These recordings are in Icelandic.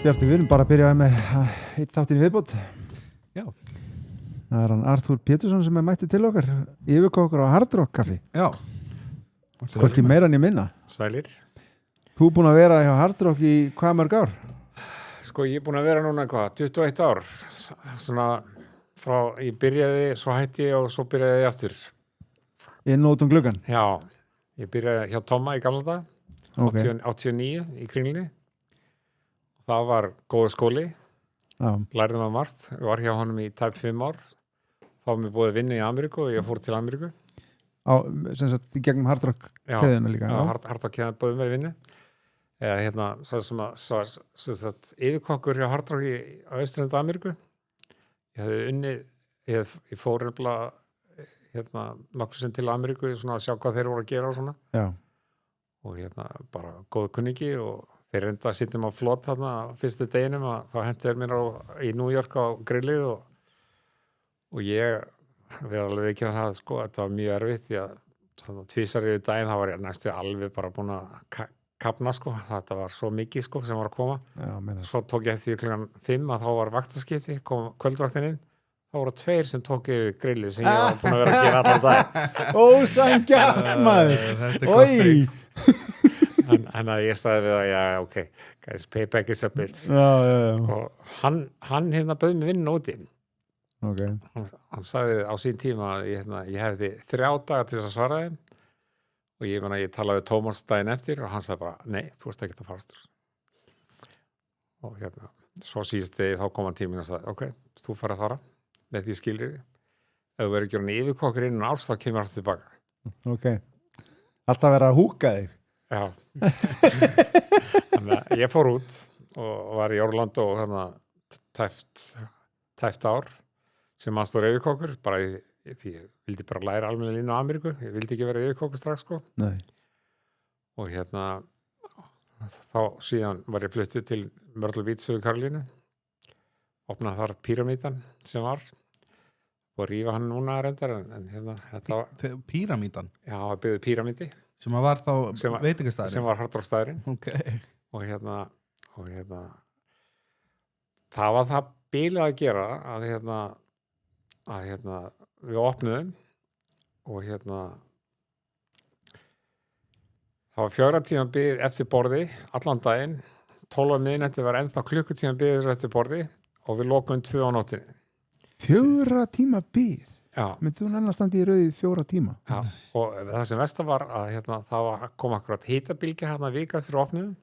Bjarti, við erum bara að byrja með eitt þáttinn í viðbót. Já. Það er hann Arthur Pétursson sem er mætti til okkar, yfirkokkur á Hard Rock kaffi. Já. Hvorki meira en ég minna. Sælir. Þú er búin að vera hjá Hard Rock í hvað mörg ár? Sko ég er búin að vera núna 21 ár. Svona frá, ég byrjaði, svo hætti ég og svo byrjaði ég aftur. Inn og út gluggan? Já, ég byrjaði hjá Tomma í gamla dag, Okay. 89 í Kringlinni. Það var góð skóli, lærði maður margt. Ég var hjá honum í tæp 5 ár. Þá var mér búið að vinna í Ameríku og ég fór til Ameríku. Sem sagt, í gegnum Hard Rock keðina líka? Já, Hard Rock keðina búið mér vinnu. Eða hérna, svo yfirkokkur hjá Hard Rock á Austurlandi Ameríku. Ég hefði unnið, ég fór nokkuð sem til Ameríku svona að sjá hvað þeir voru að gera og svona. Já. Og bara góð kunningi og þeir reynda að sitja á flott þarna fyrstu deginum að þá henti þeir mér í New York á grillið og ég verði alveg ekki að það sko, þetta var mjög erfitt því að tvisar yfir daginn þá var ég næstu alveg bara búin að kapna sko, þetta var svo mikið sko sem var að koma. Já, svo tók ég eftir klukkan 5 að þá var vaktaskipti, kom kvöldvaktin inn, þá voru 2 sem tók yfir grillið sem ég var búin að vera að gera allan dag. Ósanngjarnt maður! Oi! En að ég staði við að já, ok, guys, payback is a bitch. Já. Og hann bauð mig vinna úti. Okay. Hann sagði á sín tíma að ég hefði 3 daga til þess að svara þeim og ég talaði við Tómas daginn eftir og hann sagði bara, nei, þú ert ekki að fara aftur. Og svo síðast þegar þá kom hann tíminn og sagði, ok, þú fara að fara með því skilriði. Ef þú verður ekki orðinn yfirkokkur innan árs, þá kemur aftur tilbaka. Ok. Alltaf vera að húka þig. Já. Þannig að ég fór út og var í Orlando tæft ár sem aðstór yfirkokkur, bara því ég vildi bara læra almennilega inn á Ameríku, ég vildi ekki vera yfirkokkur strax sko. Nei. Og þá síðan var ég fluttuð til Myrtle Beach, Suður Karolínu, opnaði þar Píramídan sem var og rífa hann núna reyndar en þetta var Píramídan? Já, byggði Píramídi sem var þá veitingastæðurinn? Sem var Hard Rock staðurinn. Okay. Og það var það bilað að gera að við opnuðum og það var 4 tíma bið eftir borði allan daginn, 12 miðnætti var ennþá klukkutíma bið eftir borði og við lokum 2 á nóttinni. 4 tíma bið? Já. Myndið hún annars standi í rauði 4 tíma? Já, og það sem versta var að það kom akkurat hitabilgja vika eftir opnuðum.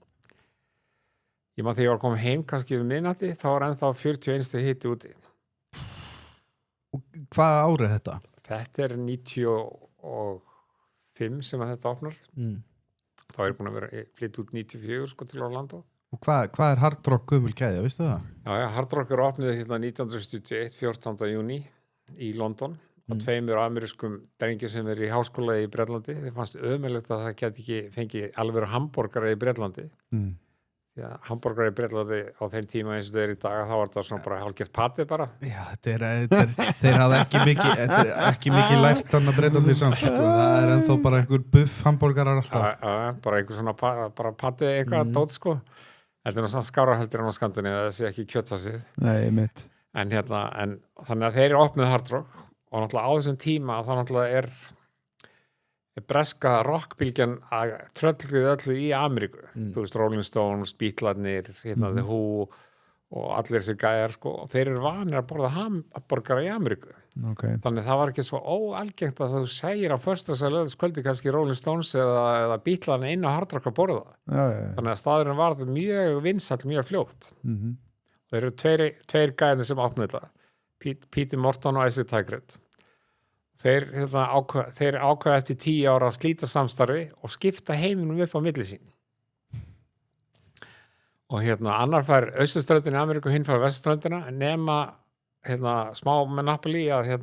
Ég man þegar ég var að koma heim kannski við miðnætti, þá var ennþá 41 stig hiti úti. Og hvaða árið er þetta? Þetta er 95 sem að þetta opnar. Þá er ég búin að vera flytt út 94 sko til Orlando. Og hvað er Hard Rock gömul gæði, veistu það? Já, Hard Rock er opnið 1971, 14. júní í London og 2 amerískum drengjum sem er í háskóla í Bretlandi. Þeir fannst ömurlegt að það geti ekki fengið alveg hamborgara í Bretlandi. Já, hamborgar í Bretlandi á þeim tíma eins og þau eru í dag, þá var þetta svona bara hálfgert patið bara. Já, þeir hafa ekki mikið lært hann að Bretlandi samt, sko. Það er ennþá bara einhver buff hamborgarar alltaf. Bara einhver svona bara patið eitthvað dót, sko. Þetta er svona skára heldur en á Skandinavíu, það sé ekki kjötsasið. Nei, mitt. En þannig að þeir eru opnuð Hard Rock og náttúrulega á þessum tíma þá náttúrulega er breska rockbylgjan að tröllguð öllu í Ameríku. Þú veist, Rolling Stones, Beatlarnir, The Who og allir þessi gæjar, sko. Og þeir eru vanir að borða hamborgara í Ameríku. Okay. Þannig það var ekki svo óalgengt að þú segir á föstudagskvöldi kannski Rolling Stones eða Beatlarnir inn á Hard Rock að borða. Já. Þannig að staðurinn var mjög vinsæll, mjög fljótt. Það eru tveir gæjarnir sem opnuðu þetta. Peter Morton og Isaac Taggart. Þeir ákveða eftir 10 ára að slíta samstarfi og skipta heiminum upp á milli sín. Og annar fær austurströndina í Ameríku, hinn fær vesturströndina, nema smá monopoly að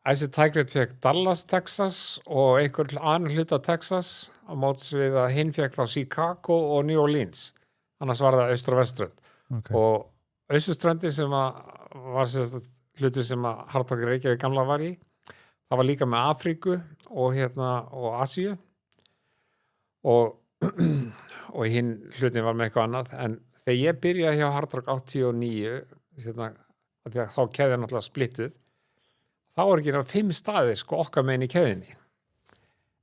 Isaac Taggart fekk Dallas, Texas og einhver annar hluta Texas á móts við að hinn fekk þá Chicago og New Orleans. Annars var það austur og vesturströnd. Okay. Og austurströndin sem var hlutur sem að Hard Rock Reykjavík gamla var í, það var líka með Afríku og Asíu og hinn hlutin var með eitthvað annað en þegar ég byrjaði hjá Hard Rock 89 hérna, af því að þá keðjan alltaf splittuð, þá er ekki 5 staðir sko okkar meginn í keðjunni,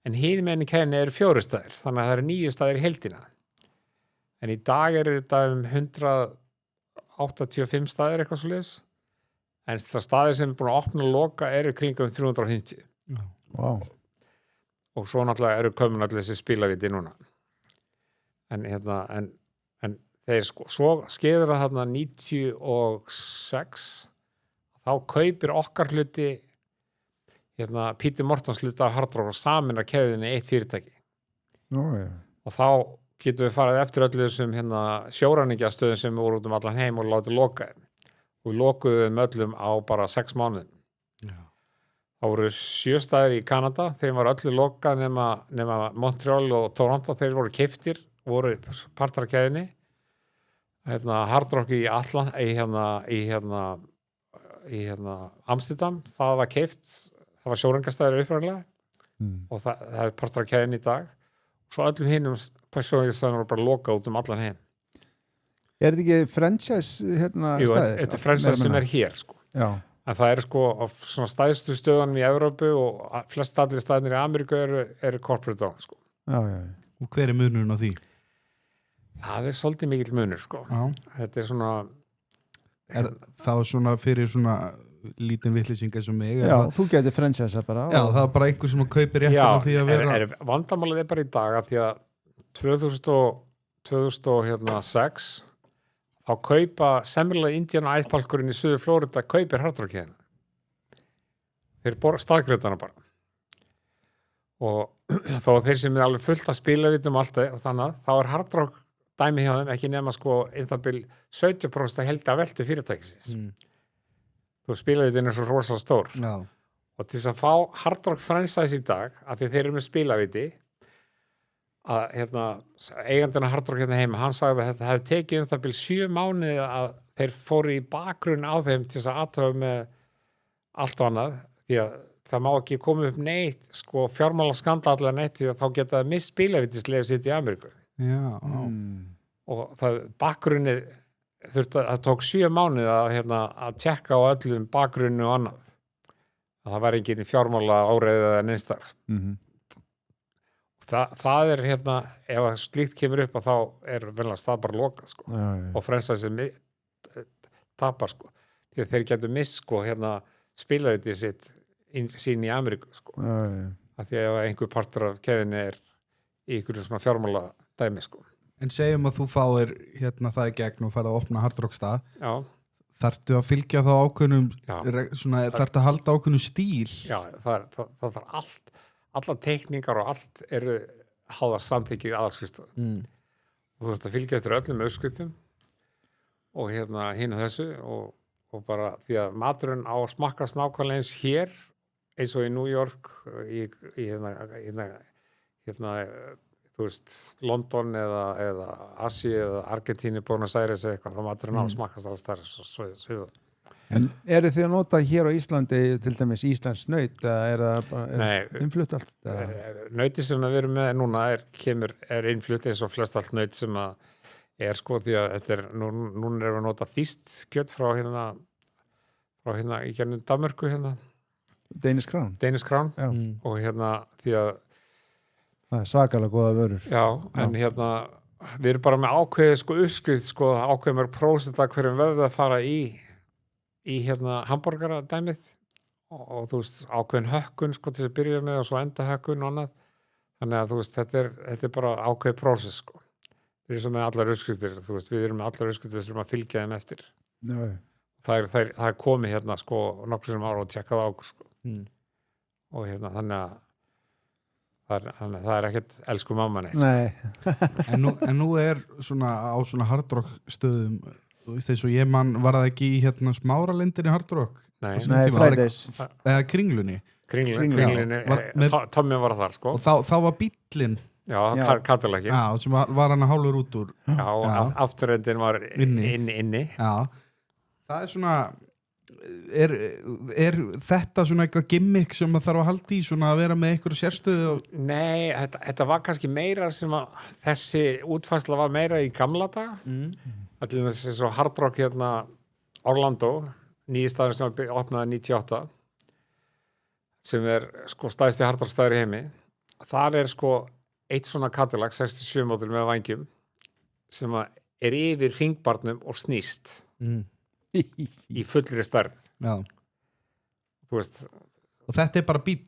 en hin meginn í keðjunni eru 4 staðir, þannig að það eru 9 staðir í heildina, en í dag er þetta 185 staðir eitthvað svoleiðis, en það staðir sem er búin að opna og loka eru kringum 350. Wow. Og svo náttúrulega eru komin allir þessi spilaviti núna. En þeir sko, svo skeiður það þarna 96, þá kaupir okkar hluti, Peter Mortons hluti af Hard Rock og samin að keðjunni eitt fyrirtæki. Og þá getum við farið eftir öllu þessum sjóræningjastöðum sem voru út allan heim og látið loka þeim. Og við lokuðum öllum á bara 6 mánuðum. Það voru 7 staðir í Kanada, þeim var öllu lokað nema Montreal og Toronto, þeir voru keyptir, voru partar af keðjunni. Hard Rock í Amsterdam, það var keypt, það var sjóræningjastæðir uppræðilega og það er partar af keðjunni í dag. Svo öllum hinum sjóræningjastæðum voru bara lokað út allan heim. Er þetta ekki franchise Jú, staðir? þetta er franchise sem er hér sko. Já. En það eru sko á svona stæðstu stöðunum í Evrópu og flest allir staðnir í Ameríku eru corporate owned sko. Já. Og hver er munurinn á því? Það er svolítið mikill munur sko. Já. Þetta er svona það svona fyrir svona lítinn vitleysinga sem mig Já, þú getur franchise bara. Já, það er bara einhver sem kaupir réttin á því að vera vandamálið er bara í dag að því að 2006 þá kaupa semmilega Indiana ættbálkurinn í Suður Flórida kaupir Hard Rock hérna. Þeir staðgreiðana bara. Og þó að þeir sem er alveg fullt að spila vitum alltaf og þannig, þá er Hard Rock dæmi hjá þeim ekki nema sko einþabil 70% að helda veltu fyrirtækisins. Þú spilavitin er svo rosalega stór. Já. Og til þess að fá Hard Rock franchise í dag, af því þeir eru með spilaviti, að eigandina Hard Rock heima, hann sagði að þetta hefði tekið það byrja 7 mánuði að þeir fóru í bakgrunn á þeim til þess að aðtöfa með allt og annað, því að það má ekki koma upp neitt, sko fjármála skandalla neitt, því að þá geta það mist spilavitisleif sitt í Ameríku. Já. Og það bakgrunni það tók 7 mánuði að tjekka á öllum bakgrunni og annað. Að það var engin fjármála áreiðið eða neinstar. Það er ef að slíkt kemur upp að þá er velast það bara lokað sko. Og franchise tapar sko. Því að þeir getur mist sko spilavitið sitt sín í Ameríku sko. Af því að einhver partur af keðinni er í einhverju svona fjármála dæmi sko. En segjum að þú fáir það í gegn og farið að opna Hard Rock stað. Já. Þarftu að fylgja þá ákveðnum þarftu að halda ákveðnum stíl? Já, það þarf allar teikningar og allt eru háða samþykkið aðalskristofu. Þú þarft að fylgja eftir öllum auðskritum og hinn þessu og bara því að maturinn á að smakkast nákvæmlega eins hér eins og í New York þú veist, London eða Asi eða Argentínu, Buenos Aires eða eitthvað, þá maturinn á að smakkast alls þar svo. En eru þið að nota hér á Íslandi til dæmis Íslands naut eða er það bara innflutt allt? Nauti sem við erum með núna er innflutt eins og flest allt naut sem er sko því að þetta núna erum við að nota þýst kjöt frá í gennum Danmörku Danish Crown? Danish Crown og því að það er svakalega góða vörur. Já, en við erum bara með ákveðið sko uppskrið sko ákveðið mörg prósent að hverjum vöfðu að fara í hambúrgara dæmið og þú veist ákveðin hökkun sko til þess að byrja með og svo enda hökkun og annað þannig að þú veist þetta er bara ákveðið prósess sko við erum svo með allar uppskriftir þú veist við erum með allar uppskriftir við þurfum að fylgja þeim eftir það er komið sko nokkur sem ára og tjekkað á sko og þannig að það er ekkert elsku mamma neitt sko. en nú er svona á svona Hard Rock stöðum þú veist eins og ég var það ekki í Smáralindinni Hard Rock? Nei, Fridays eða Kringlunni Tommi var þar sko og þá var bíllinn Cadillac sem var hann að hálfur út úr og afturendin var inni það er svona er þetta svona eitthvað gimmick sem maður þarf að halda í svona að vera með einhverju sérstöðu Nei, þetta var kannski meira sem að þessi útfærsla var meira í gamla daga allir þessi svo Hard Rock hérna Orlando, nýji staður sem var opnaði 98 sem sko stæðsti Hard Rock staður í heimi. Þar sko eitt svona Cadillac 67 módel með vængjum sem yfir hringbarnum og snýst í fullri stærð. Já. Þú veist, og þetta bara bíll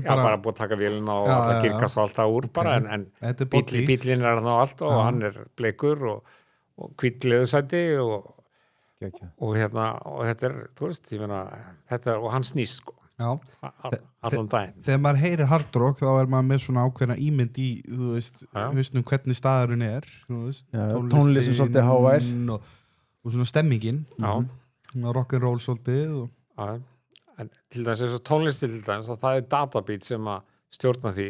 bara búið að taka vélina og alltaf girkast og allt það úr bara en bíllinn þarna og allt og hann bleikur og hvítleðusæti og hérna og þetta þú veist, ég meina þetta og hann snýst sko allan daginn. Þegar maður heyrir Hard Rock þá maður með svona ákveðna ímynd í þú veist, hausnum hvernig staðurinn þú veist, tónlistin svolítið hávær og svona stemmingin rock'n'roll svolítið en til dæmis eins og tónlisti til dæmis að það Databeat sem að stjórna því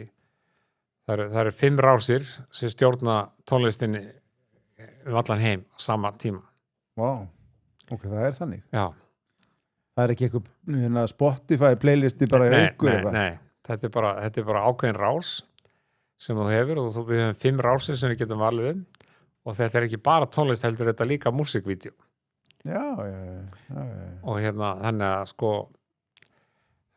það eru 5 rásir sem stjórna tónlistinni allan heim á sama tíma. Vá, ok, það þannig. Já. Það ekki eitthvað Spotify playlisti bara í aukur? Nei, þetta er bara ákveðin rás sem þú hefur og við höfum 5 rásir sem við getum valið og þetta ekki bara tónlist heldur þetta líka músikvídeó. Já. Og hérna þannig að sko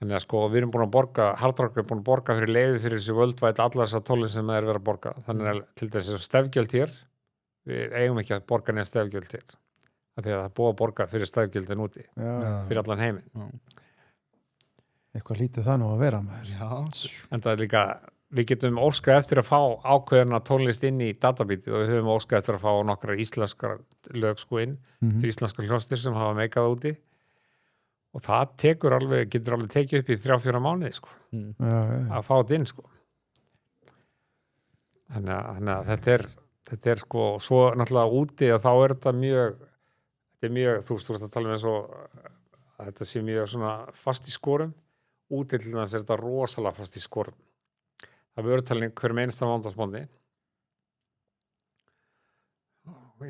við erum búin að borga, Hard Rock er búin að borga fyrir leyfi fyrir þessi worldwide allar þessar tónlist sem verið að borga. Þannig að til þess að stefgjöld hér, við eigum ekki að borga neða stefgjöld hér. Því að það búið að borga fyrir stefgjöldin úti fyrir allan heiminn. Eitthvað lítið það nú að vera með en það líka, við getum óskað eftir að fá ákveðna tónlist inn í Databeatið og við höfum óskað eftir að fá nokkra íslenskar lög sko inn til íslenskar hljóstir sem hafa meikað úti og það getur alveg tekið upp í 3-4 mánuði sko að fá þetta inn sko þannig að þetta sko svo náttúrulega úti og þá þetta mjög þú veist að tala með svo að þetta sé mjög svona fast í skorum úti til þess þetta rosalega fast í skorum það vörutalning hver einasta mánudagsmóndi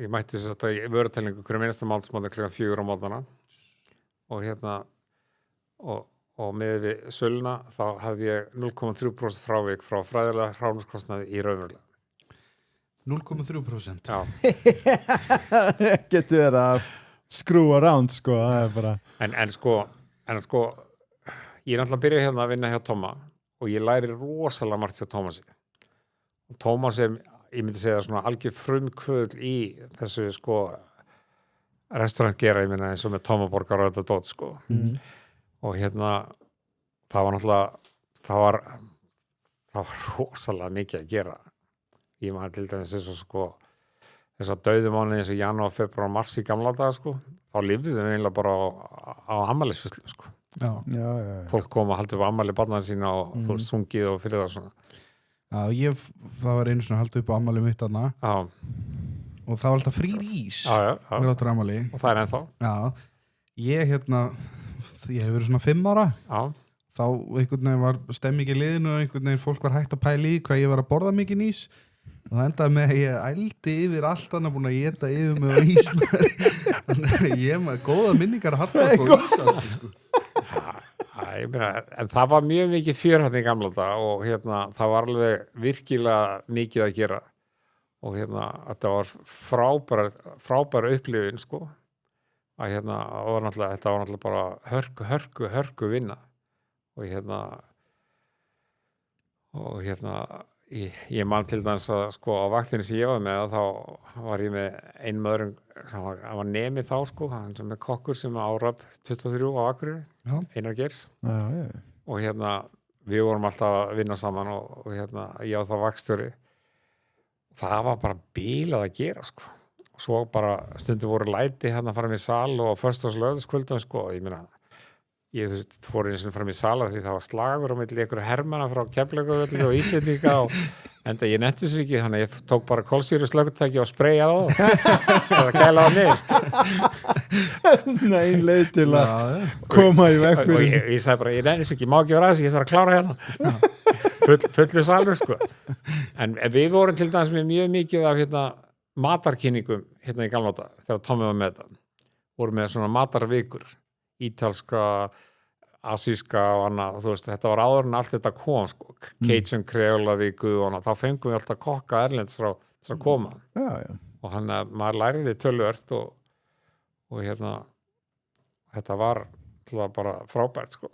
ég mætti þess að vörutalningu hver einasta mánudagsmóndi klukkan 4 á mótana og hérna og með við söluna þá hafði ég 0,3% frávik frá fræðilega hránuskostnaði í raunverulega 0,3%? Já. Getur verið að screw around sko, það bara... En sko, ég náttúrulega byrja hérna að vinna hjá Tóma og ég læri rosalega margt hjá Tómasi. Og Tómas ég myndi segja svona algjör frumkvöðl í þessu sko restaurant gera, ég meina eins og með Tómaborgar og þetta dót sko. Og hérna, það var náttúrulega, það var rosalega mikið að gera. Ég maður til dæmis eins og sko þess að dauðumánuði eins og janúar, febrúar og mars í gamla daga sko þá lifðum við eiginlega bara á afmælisveislum sko fólk kom að halda upp afmæli barnanna sína og þú veist sungið og fyrir það svona það var einu svona halda upp á afmæli mitt þarna og það var alltaf frýr ís og það er ennþá ég hef verið svona 5 ára þá einhvern veginn var stemming í liðinu og einhvern veginn fólk var hægt að pæla í hvað ég var að borða mikið ís og það endaði með að ég ældi yfir allt annað búin að éta yfir mig og ísmör þannig að ég maður góða minningar Hard Rock og ísaldi sko. Ég meina, en það var mjög mikið fjör hérna í gamla dag og hérna það var alveg virkilega mikið að gera og hérna þetta var frábæra upplifun sko að hérna þetta var náttúrulega bara hörku vinna og hérna ég man til dæmis að sko á vaktinni sem ég var með þá var ég með einum öðrum hann var nemi þá sko hann sem er kokkur sem á Röfn 23 á Akureyri Einar Geirs og hérna við vorum alltaf að vinna saman og hérna ég á þá vakstjóri það var bara bílað að gera sko og svo bara stundum voru læti hérna fram í sal og föstudags- og laugardagskvöldum sko ég meina ég fór eins og fram í sala því það var slagur á milli einhverju hermanna frá Keflavíkurvelli og Íslendinga og enda ég nefndi þessu ekki þannig að ég tók bara kolsýru slökkutæki og spreyjaði á það að kæla á niður svona ein leið til að koma í veg fyrir og ég sagði bara ég nefndi þessu ekki, má ekki vera aðeins ég þarf að klára hérna fullu salur sko en við vorum til dæmis með mjög mikið af hérna matarkynningum hérna í gamla daga þegar Tommi var með þetta voru með svona matarvikur ítalska, asíska og annað, þú veist, þetta var áður en allt þetta kom, sko, Cajun Creola viku og annað, þá fengum við alltaf kokka erlends frá þess að koma og hann að maður læriði töluvert og þetta var bara frábært sko.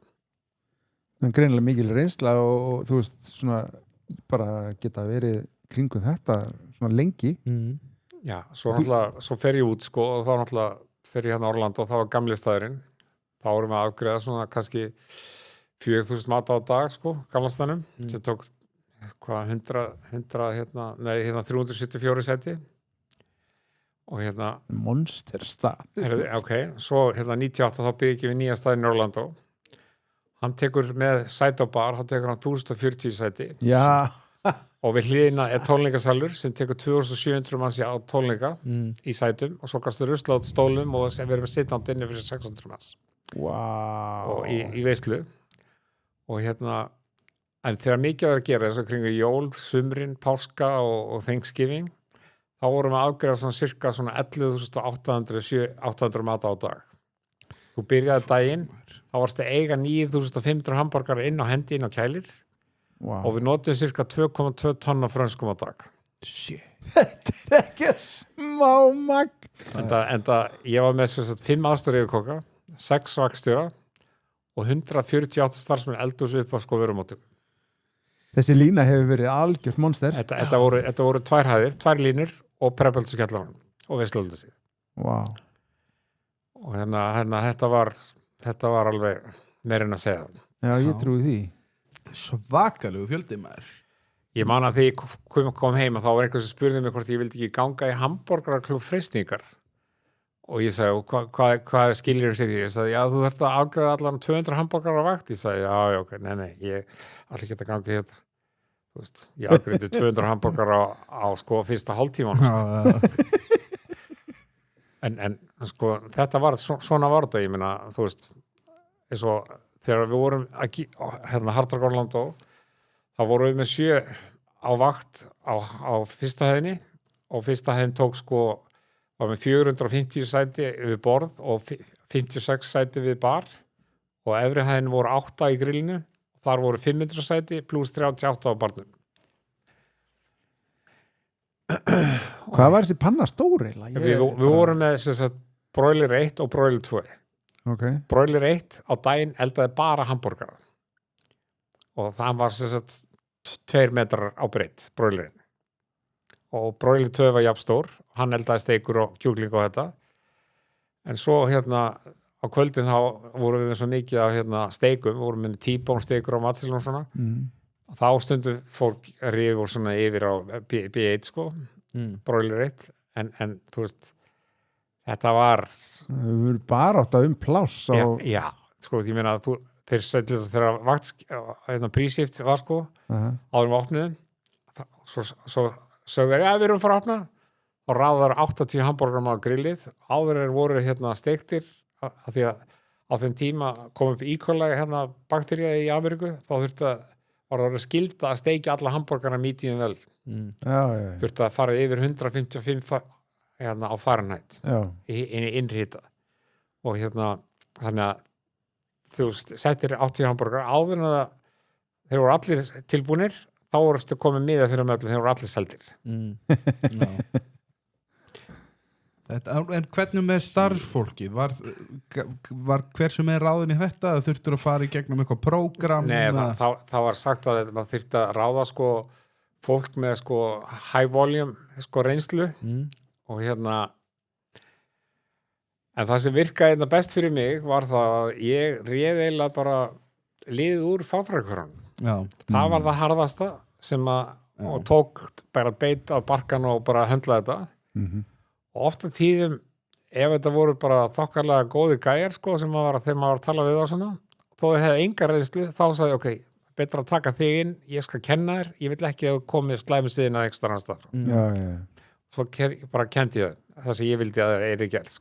En greinilega mikil reynsla og þú veist svona bara geta verið kringum þetta svona lengi. Já, svo fer ég út sko og þá náttúrulega fer ég hérna á Orlando og þá var gamli staðurinn, þá vorum við að afgreiða svona kannski 4.000 mat á dag sko, gamla staðnum sem tók 374 sæti og monster stað. Ok, svo 98 þá byrði ekki við nýja staðinn í Orlando, hann tekur með sæti á bar, þá tekur hann 1040 sæti. Já. Og við hliðina tónleikasalur sem tekur 2700 manns á tónleika í sætum og svo kastur rusla át stólum og við erum sittandi inni fyrir 600 manns. Wow. Og í veislu og en þegar mikið var að gera þess að kringu jól, sumrin, páska og Thanksgiving, þá vorum við að afgreiða svona cirka 11.800 mat á dag. Þú byrjaði daginn, þá varst að eiga 9.500 hamborgara inn á hendi, inn á kælir og við notum cirka 2,2 tonna frönskum á dag. Shit. Þetta ekki smá magn. Enda ég var með 5 aðstóri yfirkoka, 6 vakstjóra og 148 starfsmenn eldhús upp á vörumóttöku. Þessi lína hefur verið algjört monster. Þetta voru 2 hæðir, 2 línur og prepöldsukjallarinn og veislöldasíð. Wow. Og þetta var alveg meira en að segja. Já, ég trúi því. Svakalegu fjöldi maður. Ég man að því ég kom heim og þá var einhver sem spurði mig hvort ég vildi ekki ganga í hamborgarklúbb freistingar og ég sagði, hvað skilir þér því? Ég sagði, já, þú þarft að afgreiða allan 200 hamborgarar á vakt. Ég sagði, já, ok, nei, ég ætla ekki að ganga í þetta. Þú veist, ég afgreiði 200 hamborgarar á fyrsta hálftíman. En þetta var, svona var þetta, ég meina, þú veist, eins og þegar við vorum Hard Rock Orlando, þá vorum við með 7 á vakt á fyrsta hæðinni og fyrsta hæðin tók var með 450 sæti við borð og 56 sæti við bar og efri hæðin voru 8 í grillinu, þar voru 500 sæti pluss 38 á barnum. Hvað var þessi panna stóri? Við vorum með broiler 1 og broiler 2. Okay. Broiler 1 á daginn eldaði bara hamborgara og það var 2 metrar á breidd, broilerinn. Og broiler 2 var jafnstór, hann eldaði steikur og kjúkling og þetta. En svo á kvöldin þá vorum við með svo mikið af steikum, við vorum með T-bone steikur á matselum og svona. Þá stundum fólk rifur svona yfir á B1 sko, broiler 1, en þú veist, þetta var... Við vorum bara átt að pláss á... Já, sko, ég meina að þeir sætli þess að þeirra prísíft var sko, áður við opniðum, svo sögðu þeir, við erum að fara að opna og ráðar 80 hamborgarum á grillið, áður voru steiktir af því að á þeim tíma kom upp íkvæðlega baktería í Ameríku, þá var það skylda að steikja alla hamborgarna medium vel. Þurfti að fara yfir 155 á Fahrenheit í innrita og þannig að þú settir 80 hamborgar áður en að þeir voru allir tilbúnir, þá vorustu komið miða fyrir möllum, þeir voru allir seldir. En hvernig með starfsfólki? Var hversu með ráðin í þetta? Þurftur að fara í gegnum eitthvað prógram? Nei, það var sagt að maður þurfti að ráða fólk með high volume reynslu og en það sem virkaði best fyrir mig var það að ég réði eiginlega bara liðið úr fátækrahverfunum. Það var það harðasta sem og tók bara beit af barkan og bara höndlaði þetta. Og ofta tíðum, ef þetta voru bara þokkarlega góði gæjar sem þegar maður var að tala við á svona, þó þeir hefði enga reynslu, þá sagði ok, betra að taka þig inn, ég skal kenna þér, ég vil ekki að komið slæmi síðan að ekstra hans þar. Svo bara kendi ég það sem ég vildi að það er gert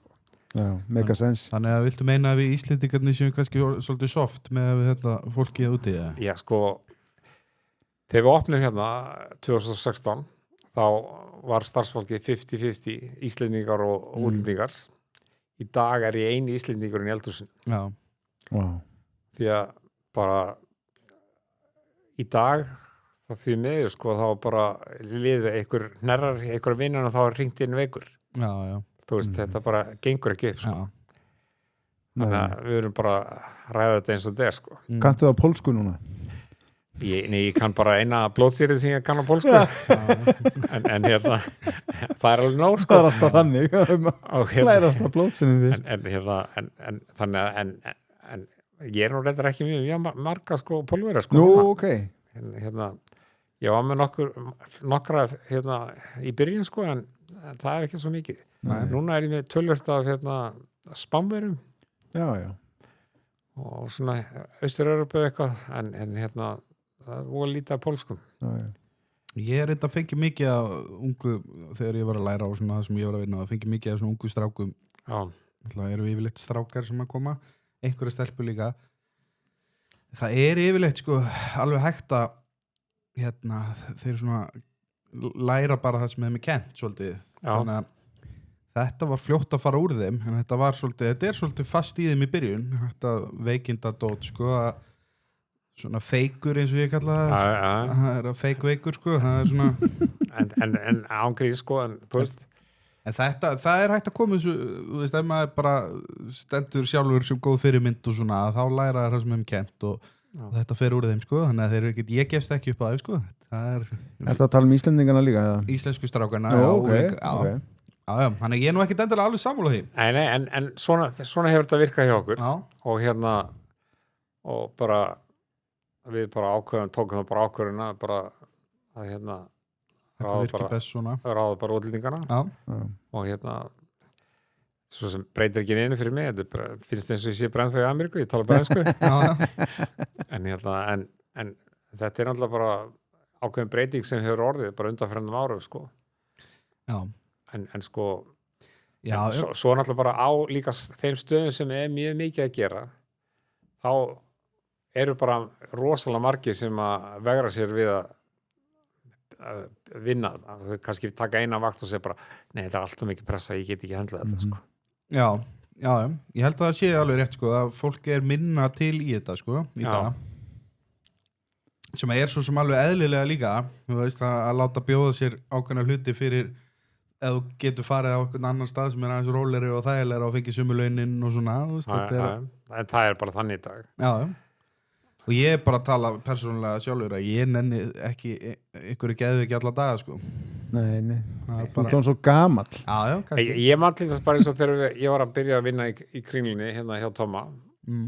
Já, mega sens. Þannig að viltu meina að við Íslendingarnir séum kannski svolítið soft með þetta fólkið úti? Já, þegar við opnum 2016, þá var starfsfólkið 50-50 Íslendingar og útlendingar. Í dag er ég eini Íslendingurinn í eldhúsinu. Já. Wow. Því að bara í dag þá því miður sko þá bara liði einhver hnerrar, einhver vinnan og þá hringt inn veikur. Já. Þú veist, þetta bara gengur ekki upp sko. Já. Þannig að við erum bara að ræða þetta eins og þetta sko. Kanntu það á pólsku núna? Ég kann bara eina blótsýrið sem ég kann á pólsku. en það er alveg nóg sko. Það er alltaf þannig. Læra alltaf blótsýrið vist. En ég er nú reyndar ekki mjög marga sko pólverja sko. Nú, ok. Ég var með nokkra í byrjun sko, en það er ekki svo mikið. Núna er ég með tölvört af Spánverjum. Já. Og svona Austur-Európu eitthvað, en það voru lítið af pólskum. Já. Ég er þetta fengið mikið af ungu, þegar ég var að læra á svona það sem ég var að vinna, það fengið mikið af svona ungu strákum. Já. Það eru yfirleitt strákar sem að koma, einhverja stelpur líka. Það er yfirleitt sko alveg hægt að þeir svona læra bara það sem þeim er kennt svolítið. Já. Þannig að þetta var fljótt að fara úr þeim, en þetta er svolítið fast í þeim í byrjun, þetta veikindadót sko, svona feikur eins og ég kalla það er að feikveikur sko, það er svona en ángrið sko, en þú veist en það er hægt að koma þessu, þú veist, ef maður bara stendur sjálfur sem góð fyrirmynd og svona, þá læra það sem þeim kennt og þetta fer úr þeim sko, þannig að þeir eru ekkert, ég gefst ekki upp á þeim sko, það er Ertu að tala um Íslendingana líka? Eða? Íslensku strákana, okay. Já, þannig ég er nú ekki endilega alveg sammála því. Nei, en svona hefur þetta virkað hjá okkur. Já. Og og bara við bara tókum það bara ákvörðuna bara að Þetta virkir best svona. ráða bara útlendingana. Já. Og svo sem breytir ekki neinu fyrir mig, þetta finnst eins og ég sé brennþá í Ameríku, ég tala bara ensku. en þetta er náttúrulega bara ákveðin breyting sem hefur orðið bara undanfærandi árum sko. Já. En sko Já. Svo náttúrulega bara á líka þeim stöðum sem er mjög mikið að gera, þá eru bara rosalega margir sem að vegra sér við að vinna, að kannski taka eina vakt og segja bara, nei, þetta er alltaf mikið pressa, ég get ekki handlað þetta sko. Já, ég held að það sé alveg rétt sko, að fólk er minna til í þetta sko, í dag. Sem er svo sem alveg eðlilega líka, þú veist, að láta bjóða sér ákveðna hluti fyrir ef þú getur farið á einhvern annan stað sem er aðeins róleri og þægilega og fengið sömu launin og svona, þú veist, en það er bara þannig í dag. Já. Og ég er bara að tala persónulega sjálfur að ég nenni ekki einhverju geðveiki alla daga sko. Nei. Það er Þú er svo gamall. Já, kannski. Ég man til þess bara eins og þegar ég var að byrja að vinna í Kringlunni hjá Tomma,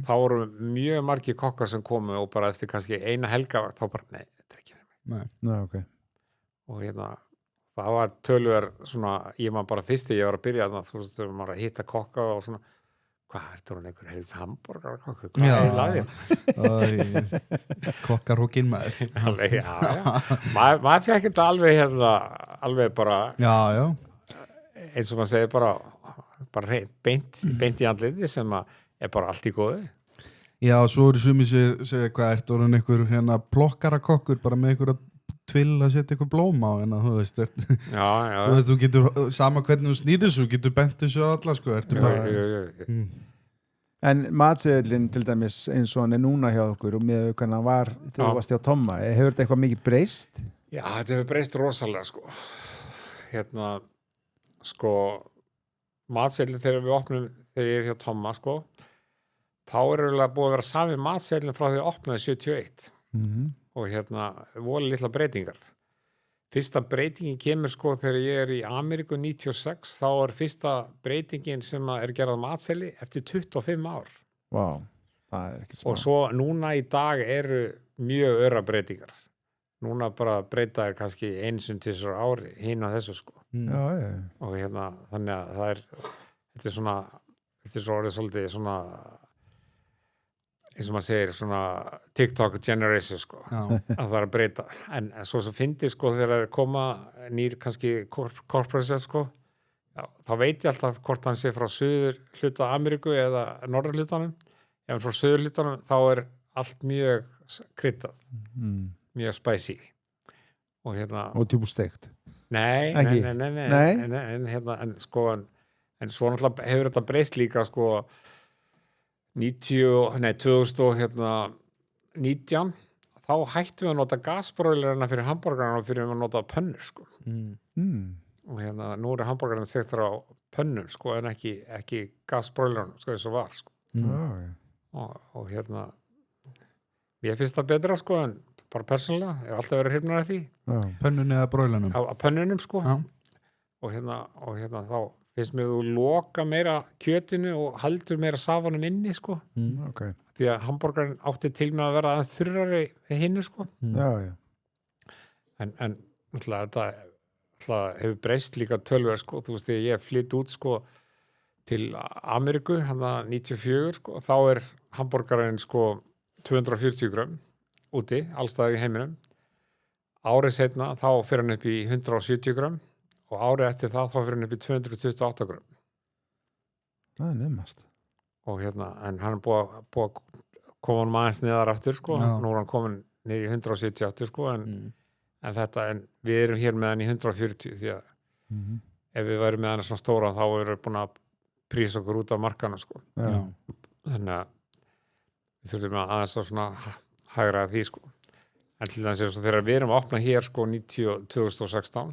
þá voru mjög margir kokkar sem komu og bara eftir kannski eina helgavakt þá bara, nei, þetta er ekki fyrir mig. Nei, ok. Og það var tölver svona, ég man bara fyrst þegar ég var að byrja þannig, þú veist, þegar maður að hitta kokka og svona, hvað er það einhver helst hamborgar kokka, hvað er lagið? Kokkarhókin maður. Já. Maður fekk þetta alveg bara, Já. eins og maður segir bara beint í andliti sem er bara allt í góðu. Já, svo eru sumir segja hvað ert orðin einhver plokkarakokkur bara með einhverja tvill að setja eitthvað blóm á en þú veist, þú getur sama hvernig þú snýrir þessu, getur bent þessu á alla sko, ertu bara En matseðlinn til dæmis eins og hann er núna hjá okkur og með hvernig hann var þegar þú varst hjá Tomma, hefur þetta eitthvað mikið breyst? Já, þetta hefur breyst rosalega sko matseðlinn þegar við opnum þegar ég er hjá Tomma sko, þá er eiginlega búið að vera sami matseðlinn frá því að opnaði 71 og voru litla breytingar. Fyrsta breytingin kemur sko þegar ég er í Ameríku 96, þá er fyrsta breytingin sem er gerað matseðli eftir 25 ár. Vá, það er ekki smá. Og svo núna í dag eru mjög öra breytingar. Núna bara breyta er kannski eins og tvisvar á ári, hinn á þessu sko. Já. Og þannig að það er, þetta er svo orðið svolítið svona, eins og maður segir, svona TikTok generation sko, að það er að breyta en svo sem fyndi sko þegar það koma nýr kannski corporate sko, þá veit ég alltaf hvort hann sé frá suður hluta Ameríku eða norður hlutanum, ef frá suður hlutanum þá er allt mjög kryddað, mjög spicy og og djúbsteikt. Nei, en svo náttúrulega hefur þetta breyst líka sko 2019 þá hættum við að nota gasbróilerina fyrir hambúrgarana og fyrir að nota pönnur sko. Og hérna nú eru hambúrgarana stektir á pönnum sko en ekki gasbróilerunum sko eins og var sko. Og hérna ég finnst það betra sko en bara persónulega, ég hef alltaf verið hrifnar af því. Pönnunni eða bróilanum? Á pönnunum sko. Og hérna þá finnst mér þú loka meira kjötinu og haldur meira safanum inni sko. Því að hambúrgarinn átti til með að vera aðeins þurrari hinnu sko. En þetta hefur breyst líka tölver sko. Þú veist þegar ég flytt út sko til Ameríku, hann að 94 sko, þá hambúrgarinn sko 240 grömm úti, allstaðar í heiminum. Árið seinna þá fyrir hann upp í 170 grömm og árið eftir það þá fyrir hann upp í 228 grömm. Það naumast. Og hérna, en hann búið að koma hann aðeins neðar aftur sko, nú hann komin niður í 178 sko, en við erum hér með hann í 140 því að ef við værum með hann svona stóran þá erum við búin að prísa okkur út af markanum sko. Þannig að við þurfum aðeins að svona hægra því sko. En til þess að þegar við erum að opna hér sko 2016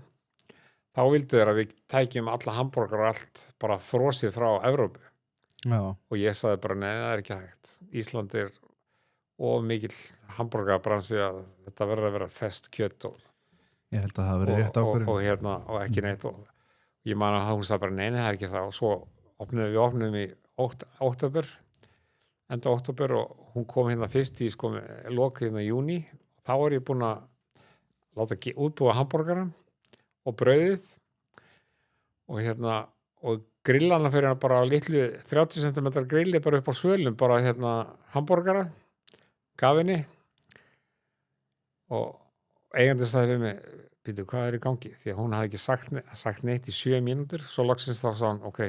þá vildu þeir að við tækjum alla hambúrgar og allt bara frosið frá Evrópu. Og ég sagði bara nei, það ekki hægt. Ísland of mikill hambúrgarbransi að þetta verður að vera fest kjöt og ég held að það verið rétt ákvörðun og ekki neitt og ég man að hún sagði bara nei, það er ekki það og svo opnum í enda október og hún kom hérna fyrst í sko loka hérna í júní þá ég búin að láta útbúa hambúrgaran og brauðið og hérna og grillana fyrir hann bara á litlu 30 cm grilli bara upp á svölum bara hérna hambúrgara gafinni og eigandi sagði við mig býtu hvað í gangi því að hún hafði ekki sagt neitt í 7 mínútur svo loksins þá sagði hann ok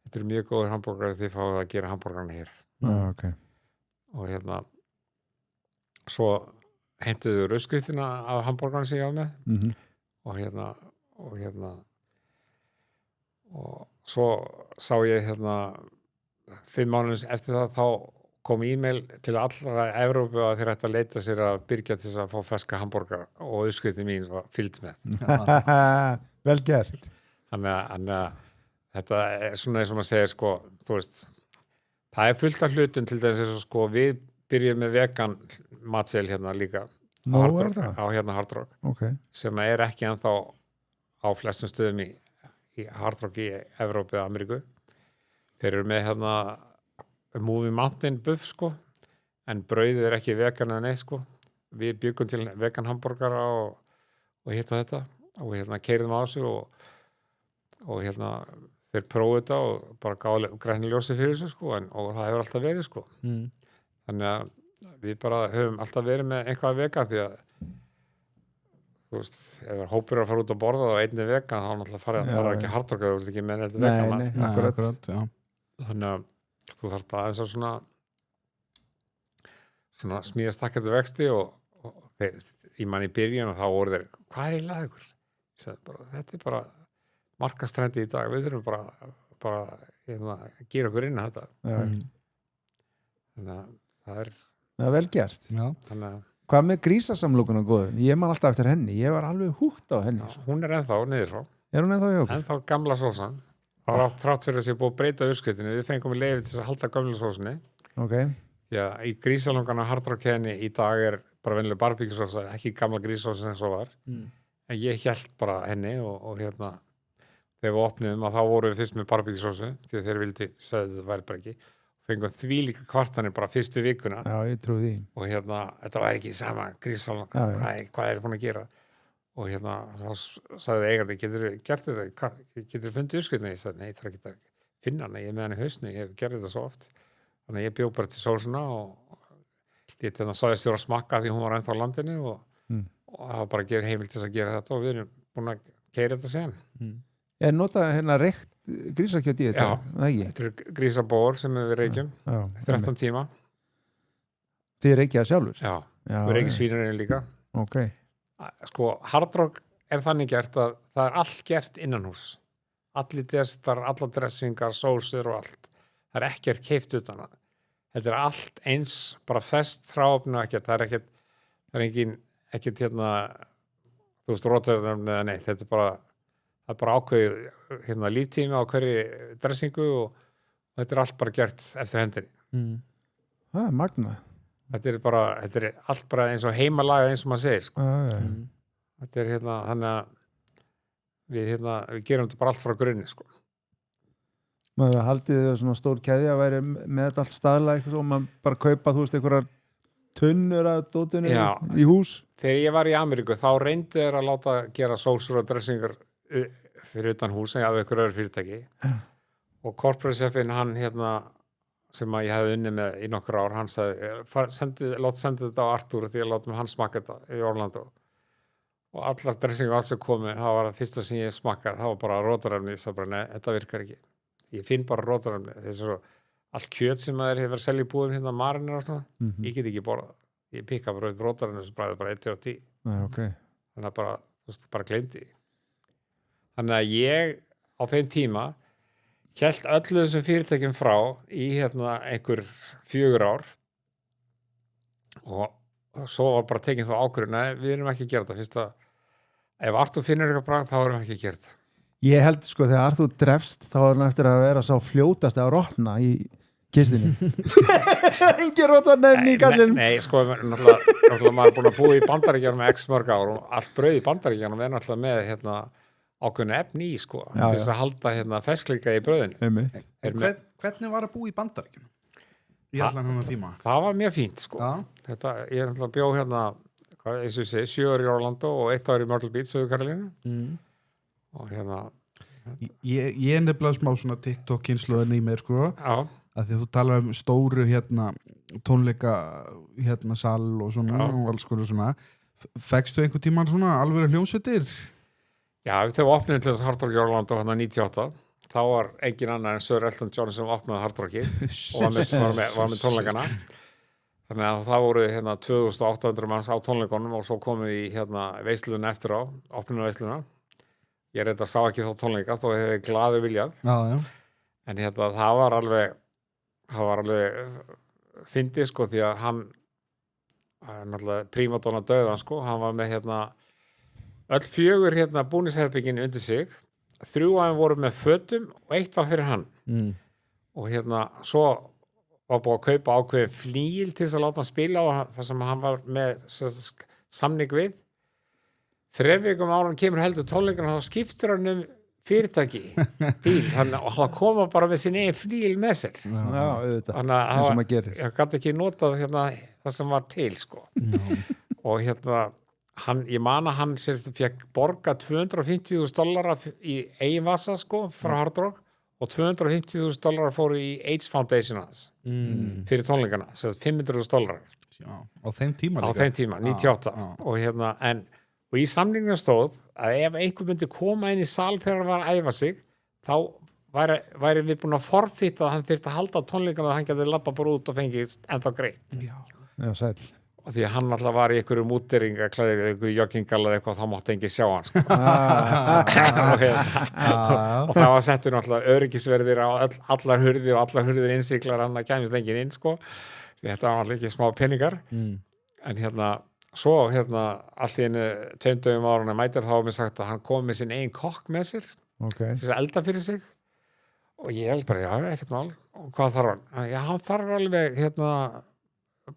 þetta mjög góður hambúrgari því fáið að gera hambúrgarna hér og hérna svo heimtuðu rauðskriftina af hambúrgarna sem ég á með og hérna og svo sá ég hérna 5 mánuðins eftir það þá kom e-mail til allra Evrópu að þeir ætti að leita sér að byrja til þess að fá ferska hambúrgara og auðskriftin mín var fylgd með Vel gert Þannig að þetta svona eins og maður segir sko þú veist, það fullt af hlutum til þess að sko við byrjum með vegan matsel hérna líka á hérna Hard Rock sem ekki ennþá á flestum stöðum í Hard Rock í Evrópu eða Ameríku þeir eru með hérna Movie Mountain buff sko en brauðið ekki vegan en neitt sko við byggum til vegan hambúrgara og hitt og þetta og hérna keyrðum á þessu og hérna þeir prófið þetta og bara gáðu græni ljósi fyrir þessu sko og það hefur alltaf verið sko þannig að við bara höfum alltaf verið með eitthvað vegan því að þú veist, ef hópur að fara út að borða og einnig vegan þá náttúrulega fara ekki Hard Rock þú veist ekki með neitt vegan akkurat þannig að þú þarft aðeins að svona smíðast takkandi vexti og þeir, ég man í byrjun og þá voru þeir, hvað eiginlega ykkur? Ég sagði bara, þetta bara markastrendi í dag, við þurfum bara að gera okkur inn að þetta þannig að það vel gert þannig að Hvað með grísasamlokuna góðu? Ég man alltaf eftir henni, ég var alveg húgt á henni hún ennþá niður frá hún ennþá hjá okkur? Ennþá gamla sósan þrátt fyrir að sé búið að breyta uppskriftinu við fengum leyfi til að halda gamla sósunni því að í grísalungana Hard Rock henni í dag bara venjuleg barbíkjusósa, ekki gamla grísósa eins og var en ég hélt bara henni og hérna þegar við opnum að þá vorum við fyrst með barbíkjusósu því að þeir vildi, sagði þetta væri bara ekki fengum því líka kvartanir bara fyrstu vikuna ég trú því og hérna, þetta var ekki sama grísalunga, hvað búin að gera og hérna, þá sagði eigandi getur gert þetta, getur fundið uppskriftina ég sagði, nei, það ekki að finna hana ég er með hann í hausnu, ég hef gerði þetta svo oft þannig að ég bjó bara til sósuna og lítið þannig að sagði stjóra smakka því hún var ennþá á landinu og það var bara heimilt til að gera þetta og við erum búin að keyra þetta sen notað hérna reykt grísakjöt í þetta? Þetta er grísabór sem við reykjum 13 tíma Þið reykja það sjálfur? Já, við reykjum svínarinn líka Sko, Hard Rock þannig gert að það allt gert innanhús allir destar, allar dressingar sósur og allt það ekkert keypt utan að þetta allt eins bara fest hráefni og ekkert það ekkert það engin ekkert þú veist, rótarefni eða neitt, þetta það er bara ákveðið líftími á hverju dressingu og þetta allt bara gert eftir hendinni. Það er magna. Þetta er allt bara eins og heimalaga eins og maður segir, sko. Þetta er þannig að við gerum þetta bara allt frá grunni, sko. Maður haldið þau svona stór keðja að væri með þetta allt staðlega eitthvað og maður bara kaupa, þú veist, einhverjar tunnur af dótinu í hús. Þegar ég var í Ameríku þá reyndu þeir að láta gera sósur og dressingar fyrir utan hús af einhverju öðru fyrirtæki og corporate chefinn hann sem að ég hefði unnið með í nokkur ár, hann sagði láta senda þetta á Artur því að láta mig hann smakka þetta í Orlando og allar dressingar allt sem komi, það var það fyrsta sem ég smakkaði, það var bara rótarefni, ég sagði bara nei, þetta virkar ekki. Ég finn bara rótarefni, þess að allt kjöt sem maður hefur selja í búðum marinir og svona, ég get ekki borða. Ég pikka bara upp rótarefni sem bræði bara 1 og 10. Okay. Þannig að þú veist, bara gleymdi. Þannig að ég á þeim tíma hélt öllu þessum fyrirtækjum frá í einhver 4 ár og svo var bara tekin þá ákvörðun, nei, við erum ekki að gera þetta, fyrst að ef Artur finnur eitthvað bragð, þá erum við ekki að gera þetta. Ég held sko þegar Artur drefst þá er hann eftir að vera sá fljótast að rotna í kistinni. Engin rótarnefni í kallinn. Nei, sko, náttúrulega maður er búin að búa í Bandaríkjunum með x mörg ár og allt brauð í Bandaríkjunum er náttúrulega með ákveðnu efni í, sko, til þess að halda ferskleika í brauðinu. Hvernig var að búa í Bandaríkjunum? Í allan hennar tíma? Það var mjög fínt, sko. Ég er náttúrulega bjó eins og ég segi, 7 ár í Orlando og 1 ár í Myrtle Beach, Suður-Karolínu. Og ég er nefnilega smá svona TikTok-kynsluðin í mér, sko. Já. Að því að þú talar um stóru tónleika sal og svona og alls konar svona. Fekkstu einhver tímann svona alveg hljómsveitir? Já, þegar við opnum til þess Hard Rock í Orlando 98, þá var engin annar en Sir Elton John sem opnaði Hard Rocki og var með tónleikana. Þannig að það voru 2800 manns á tónleikunum og svo komum við í veisluna eftir á, opnunarveisluna. Ég reyndar sá ekki þá tónleika, þó hefði glaði viljað. Já. En það var alveg fyndið, sko, því að hann náttúrulega prímadonna dauðan, sko, hann var með öll 4 búningsherbyggin undir sig, 3 af þeim voru með fötum og 1 var fyrir hann. Og svo var búið að kaupa ákveðið flíl til þess að láta hann spila og það sem hann var með samning við. 3 vikum ára hann kemur heldur tónleikana og þá skiptur hann fyrirtæki bíl og hann koma bara með sinni flíl með sér. Já, auðvitað, eins og maður gerir. Ég gæti ekki notað það sem var til, sko. Og ég man að hann fekk borga $250,000 í eigin vasa, sko, frá Hard Rock og $250,000 fóru í AIDS Foundation hans fyrir tónleikana, $500,000. Já, á þeim tíma líka. Á þeim tíma, 98. Og í samninginu stóð að ef einhver myndi koma inn í sal þegar hann var að æfa sig, þá væri við búin að forfýta að hann þyrfti að halda tónleikana og hann geti labba bara út og fengið ennþá greitt. Já, sæll. Og því að hann alltaf var í einhverju múteringa, einhverju joggingall eða eitthvað, þá mátti enginn sjá hann, sko. Og það var settur náttúrulega öryggisverðir á allar hurðir og allar hurðir innsiklar, hann kæmist enginn inn, sko. Því þetta var náttúrulega ekki smá peningar. En svo allt í einu 2 dögum ára mætir þá mér sagt að hann kom með sinn eigin kokk með sér til þess að elda fyrir sig og ég held bara, já, ekkert mál og hvað þarf hann? Já, hann þarf alveg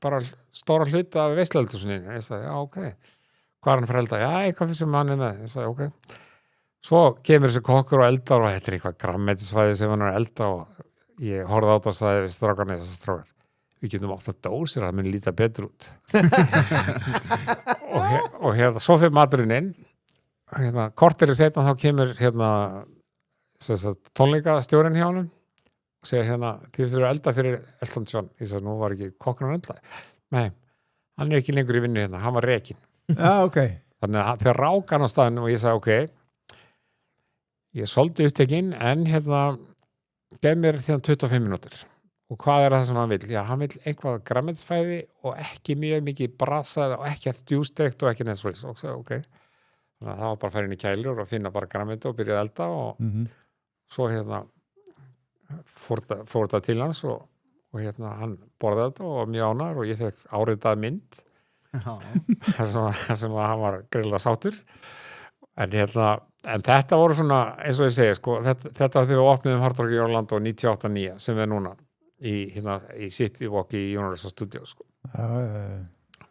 bara stóra hluta af veislueldhúsinu. Ég sagði, já, ok. Hvað er hann fyrir elda? Já, eitthvað sem hann með. Ég sagði, ok. Svo kemur þessi kokkur og eldar og þetta er eitthvað grammetisfæði sem hann er að elda og ég horfði á þetta og sagði við strákarnir, þessar strákar, við getum opnað dósir, það muni líta betur út. og svo fyrir maturinn inn, korteri setna þá kemur tónleikastjórinn hjá honum og segir þið þurfum að elda fyrir Elton John. Ég sagði, nú var ekki kokkurinn að elda. Nei, hann er ekki lengur í vinnu hann var rekinn. Já, ok. Þannig að þegar rák hann á staðinu og ég sagði, ok, ég soldi upptekinn en gef mér 25 mínútur. Og hvað er það sem hann vill? Já, hann vill eitthvað grænmetisfæði og ekki mjög mikið brasað og ekki djústekt og ekki neitt svoleiðis. Og sagði, ok. Þannig að það var bara að fara inn í kælur og finna bara grænmeti og byrja að elda og svo fór þetta til hans og hann borðaði þetta og mjög ánægður og ég fekk áritað mynd þar sem hann var greiðlega sáttur en þetta voru svona eins og ég segi sko, þetta þegar við opnum Hard Rock í Orlando 98-9 sem við núna í City Walk í Universal Studios sko.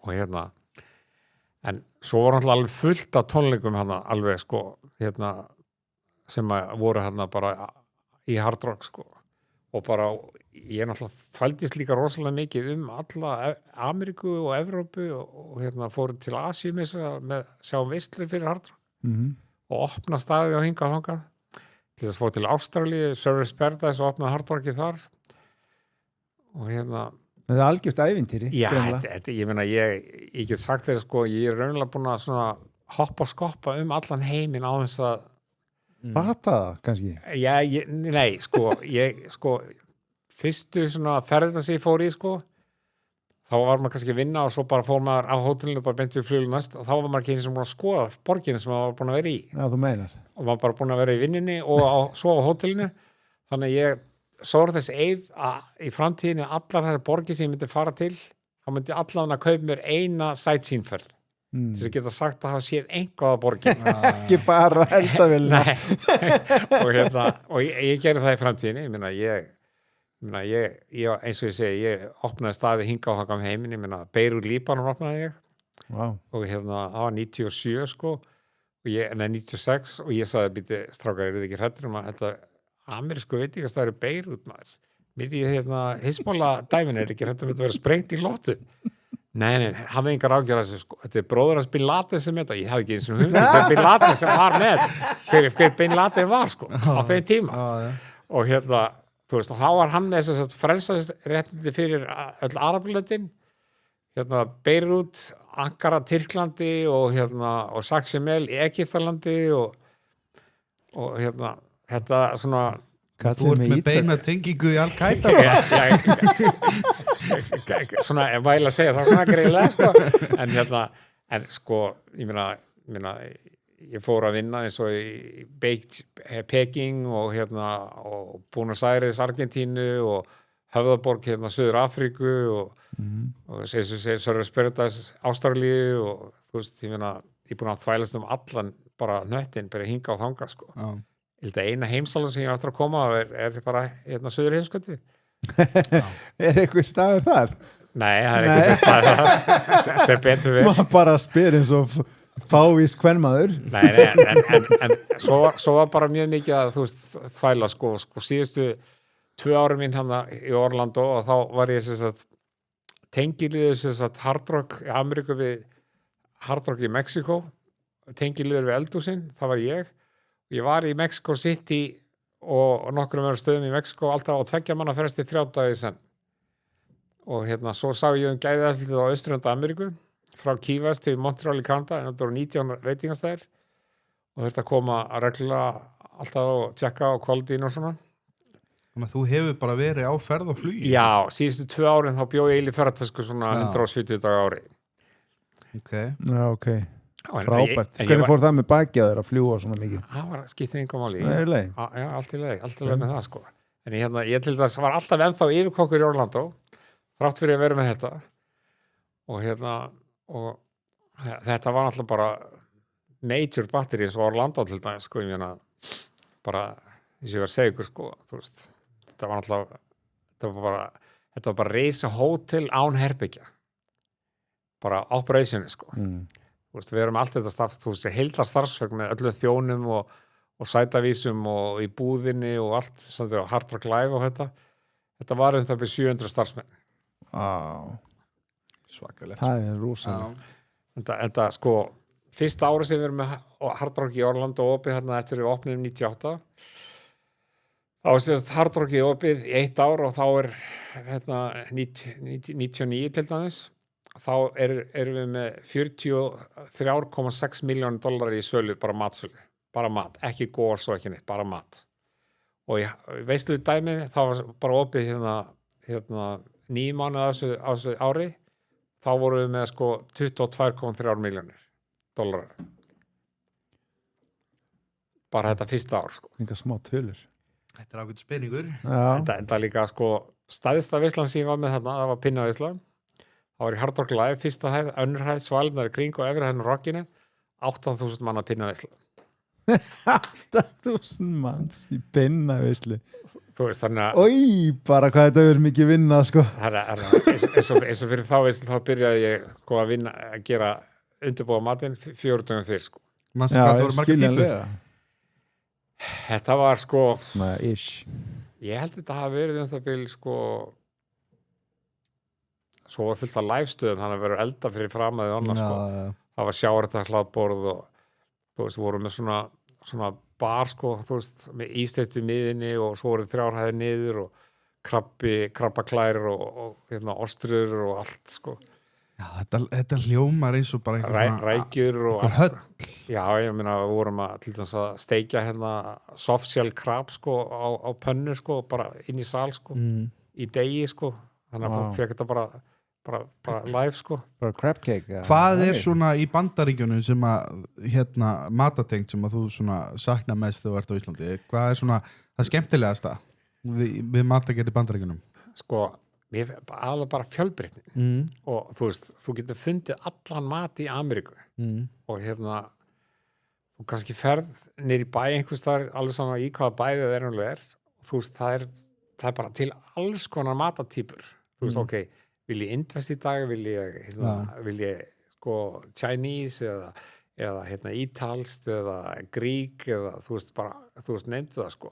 Og en svo voru alltaf alveg fullt af tónleikum alveg sko sem voru bara í Hard Rock sko og bara ég náttúrulega fældist líka rosalega mikið alla Ameríku og Evrópu og fóru til Asíu með sjá veistlur fyrir Hard Rock og opna staði og hingað þangað til þess að fóru til Ástralíu, Service Paradise og opnaði Hard Rocki þar og Það er algjört ævintýri. Já, ég meina, ég get sagt þér sko, ég raunlega búin að svona hoppa og skoppa allan heiminn á þess að Fatta það, kannski? Já, nei, sko, fyrstu svona ferðina sem ég fór í, sko, þá var maður kannski að vinna og svo bara fór maður á hótelinu bara beint við flugum næst og þá var maður ekki eins og búin að skoða borginni sem maður var búin að vera í. Já, þú meinar. Og maður bara búin að vera í vinninni og svo á hótelinu. Þannig að ég sór þess eið að í framtíðinu allar þessar borgir sem ég myndi fara til, þá myndi allan að kaupa mér eina sightseeingferð. Til þess að geta sagt að hafa séð einhvað á borgin ekki bara eldavilna og ég gerði það í framtíðinni ég eins og ég segi ég opnaði staði hinga á þangam heiminn ég meina Beirut Líbanon opnaði ég og það var 97 sko og 96 og ég sagði býti strákar eru þið ekki hræddir að þetta amerísku veitingastæður Beirut maður miðið Hizbollah dæmin ekki hræddur að vera sprengt í lótu Nei, hafði engar ágjör að þessu sko. Þetta bróður hans Bin Laden sem þetta, ég hafði ekki eins og hver Bin Laden sem var með, hver Bin Laden var sko, á þeim tíma. Og þú veist, og þá var hann með þess að frelsasréttindi fyrir öll Arablöndin, Beirut, Ankara, Tyrklandi og Saxemel í Egyptalandi og þetta svona Þú ert með beina tengingu í Al-Qaida svona, ef maður að segja það svona greiðlega sko. en sko ég meina ég fór að vinna eins og í Peking og Buenos Aires, Argentínu og Höfðaborg, Suður Afríku og Service Paradise, Ástralíu og þú veist, ég meina ég búin að þvælast allan bara hnöttin, bara hinga og þanga sko eina heimsálun sem ég aftur að koma er bara Suður heimskvöldi Er eitthvað staður þar? Nei, það er ekki staður sem betur við maður bara spyr eins og fávís kvenmaður en svo var bara mjög mikið að þú veist þvæla sko síðustu 2 árum mín í Orlando og þá var ég tengiliður Hard Rock í Ameríku við Hard Rock í Mexiko tengiliður við eldhúsin, það var ég var í Mexico City og nokkrum öðrum stöðum í Mexico alltaf á 2 manna ferðast í 3 daga í senn og svo sá ég gæðaðallið á Austurlanda Ameríku frá Key West til Montreal í Kanada en þetta voru 19 veitingastæðir og þurfti að koma að reglulega alltaf og tjekka á kvalitínu og svona Þannig að þú hefur bara verið á ferð og flugi Já, síðustu 2 árin þá bjó ég í ferðartösku svona 170 daga ári Já, ok Frábært, hvernig fór það með bakið að þeirra að fljúa svona mikið? Það var skiptið enga máli Já, allt í leið með það sko en ég til þess var alltaf ennþá yfirkokkur í Orlando þrátt fyrir að vera með þetta og þetta var alltaf bara major batteries og Orlando til dæmis sko, ég meina bara, þess að ég var að segja ykkur sko, þú veist þetta var alltaf þetta var bara reisa hótel án herbyggja bara operationi sko Þú veist, við erum allt þetta starf, þú veist, heildar starfsverk með öllu þjónum og sætavísum og í búðinni og allt, svona Hard Rock Live og þetta var það byrð 700 starfsmenn. Svakalegt. Það er rosalega. Þetta sko, fyrsta ári sem við erum með Hard Rock í Orlando opið eftir við opnum 98, þá sést Hard Rock í opið í 1 ár og þá 99 til dæmis. Þá erum við með 43,6 milljónir dollara í sölu, bara matsölu, bara mat, ekki gós og ekki neitt, bara mat. Og veistu dæmið, þá var bara opið 9 mánuði á þessu ári, þá vorum við með sko 22,3 milljónir dollara. Bara þetta fyrsta ár sko. Enga smá tölur. Þetta er ákveðt spenningur. Þetta líka sko, stæðsta veislan sem ég var með þarna, það var pinnaveislan. það var í Hard Rock Live, fyrsta hæð, önnur hæð, svalirnar í kring og efri hæðin á rockinu, 8.000 manna pinnaveislu. 8.000 manns í pinnaveislu. Þú veist, þannig að Ói, bara hvað þetta verður mikið vinna, sko. eins og fyrir þá veislu, þá byrjaði ég sko að vinna, að gera undirbúa matinn 4 dögum fyrr, sko. Manstu hvað það voru margar pípur? Þetta var sko, Ég held þetta hafi verið það byrj, sko, svo var fullt af livestöðum, þannig að verður elda fyrir framæði og annað, sko. Það var sjávarta hlaðborð og þú veist, voru með svona bar, sko, þú veist, með ísteyttu miðinni og svo voru 3 hæðir niður og krabbaklær og ostrur og allt, sko. Já, þetta hljómar eins og bara rækjur og allt, höll. sko. Já, ég meina, við vorum til þess að steikja softshell krab, sko, á pönnu, sko, bara inn í sal, sko, í degi, sko. Þannig að fólk fekk þetta bara live, sko. Bara crab cake. Hvað svona í Bandaríkjunum sem að matatengt sem að þú svona sakna mest þegar þú ert á Íslandi? Hvað svona það skemmtilegasta við matagerð í Bandaríkjunum? Sko, mér alveg bara fjölbreytni og þú veist, þú getur fundið allan mat í Ameríku og þú kannski ferð niður í bæ einhvers staðar, alveg sama í hvaða bæði það er, þú veist, það er bara til alls konar matatýpur, þú veist, ok, vil ég indvest í dag, vil ég sko Chinese eða ítalst eða grík eða þú veist, nefndu það, sko.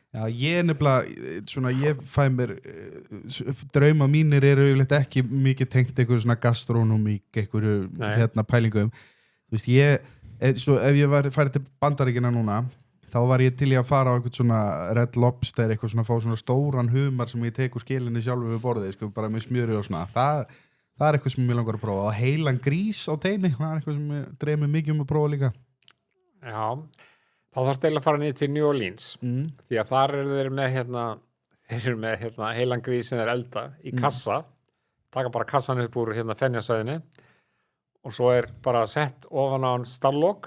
Já, ég nefnilega, svona, ég fæ mér, drauma mínir eru yfirleitt ekki mikið tengt einhverju svona gastrónomík, einhverju pælingum. Þú veist, ef ég farið til Bandaríkina núna, þá var ég til í að fara á einhvern svona Red Lobster, eitthvað svona, fá svona stóran humar sem ég tek úr skilinni sjálfur við borðið, sko, bara með smjöri og svona. Það er eitthvað sem ég langar að prófa. Og heilan grís á teini, það er eitthvað sem ég dreif mig mikið að prófa líka. Já. Þá þarf það að fara niður til New Orleans því að þar eru þeir með heilan grís sem þeir elda í kassa, taka bara kassan upp úr fenjasvæðinu og svo er bara sett ofan á stallokk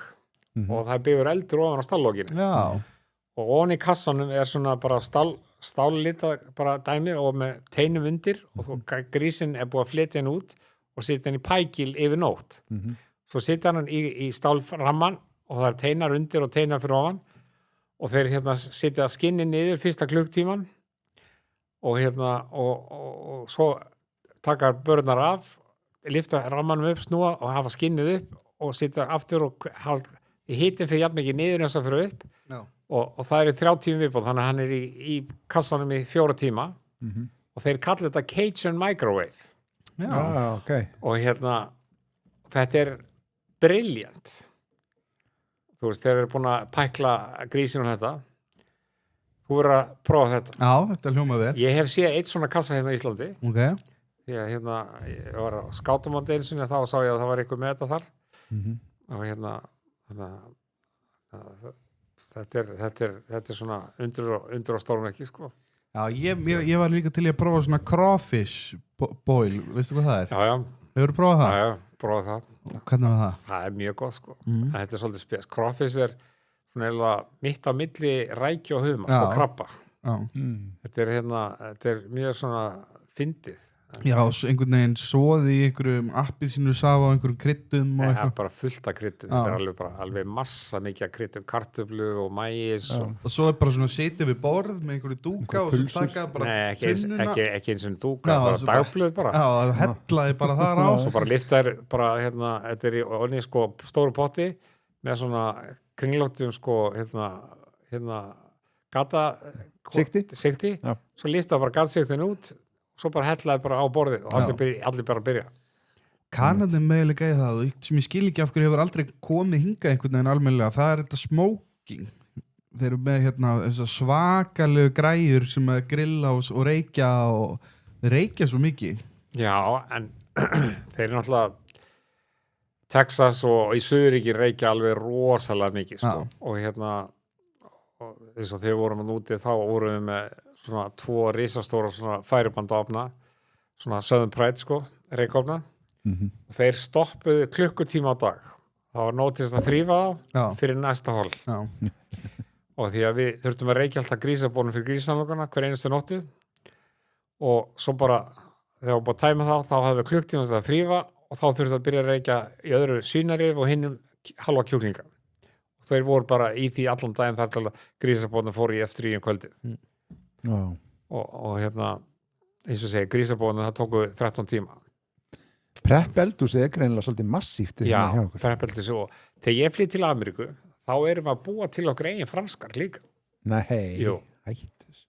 og það er byggður eldur ofan á stallokinu. Og ofan í kassanum er svona bara stállita bara dæmi og með teinum undir og grísin er búið að flytja hann út og setja hann í pækil yfir nótt. Svo setja hann í stálramman og það er teinar undir og teinar fyrir ofan og þeir setja skinni niður fyrsta klukktíman og svo taka börnar af, lyfta rammanum upp, snúa og hafa skinnið upp og setja aftur og hitin fyrir jafn mikið niður eins og fyrir upp og það er 30 tíma viðbót, þannig að hann er í kassanum í 4 tíma og þeir kalla þetta Cajun Microwave. Okay. Og þetta er brilliant. Þú veist, þeir eru búin að pækla grísinu þetta. Þú verður að prófa þetta. Já, þetta hljóma vel. Ég hef séð eitt svona kassa í Íslandi. Ok. Því að ég var á skátumóti einu sinni, þá sá ég að það var eitthvað með þetta þar. Og þetta er svona undur og stórn ekki, sko. Já, ég var líka til í að prófa svona crawfish boil, veistu hvað það er? Já. Hefurðu prófað það? Já, prófað það. Hvernig var það? Það er mjög gott, sko. Þetta er svolítið spes. Crawfish er svona eiginlega mitt á milli rækju og huma, sko, krabba. Þetta er mjög svona fyndið. Já, einhvern veginn soði í einhverjum appelsínu safa og einhverjum kryddum og eitthvað. Það er bara fullt af kryddum. Það er alveg massa mikið af kryddum, kartöflu og maís. Og svo er bara svona setið við borð með einhverju dúka og svo taka bara tunnuna. Nei, ekki eins og dúka, bara dagblöð bara. Já, það hellaði bara þar á. Svo bara lyftaðir bara, þetta er í onni, sko, stóru potti með svona kringlóttum, sko, gata sikti. Svo lyftaði bara gatsiktin út svo bara hellaði bara á borðið og allir bara byrja. Kanadinn mögulega í það og sem ég skil ekki af hverju hefur aldrei komið hingað einhvern veginn almennilega, það er þetta smoking. Þeir eru með þessar svakalegu græjur sem að grilla og reykja og þeir reykja svo mikið. Já, en þeir eru náttúrulega Texas og í Suðuríki reykja alveg rosalega mikið, sko. Og eins og þegar vorum að úti þá vorum við með svona 2 risastóra svona færibandofna, svona Southern Pride, sko, reykofna. Og þeir stoppuðu klukkutíma á dag. Það var nótist að þrífa á fyrir næsta hol. Og því að við þurftum að reykja alltaf grísabónum fyrir grísamlokana hver einustu nóttu og svo bara þegar var búið að tæma þá hafði klukktíma að þrífa og þá þurfti að byrja að reykja í öðru svínarif og hinnum halva kjúklinga og þeir voru bara í því allan daginn þar til að grísabóðna fór í eftir í kvöldið og eins og segja, grísabóðna það tóku 13 tíma. Preppeldhús er greinilega svolítið massíft Já, preppeldhús og þegar ég flyt til Ameríku þá erum við að búa til okkur eigin franskar líka. Nei, hættus.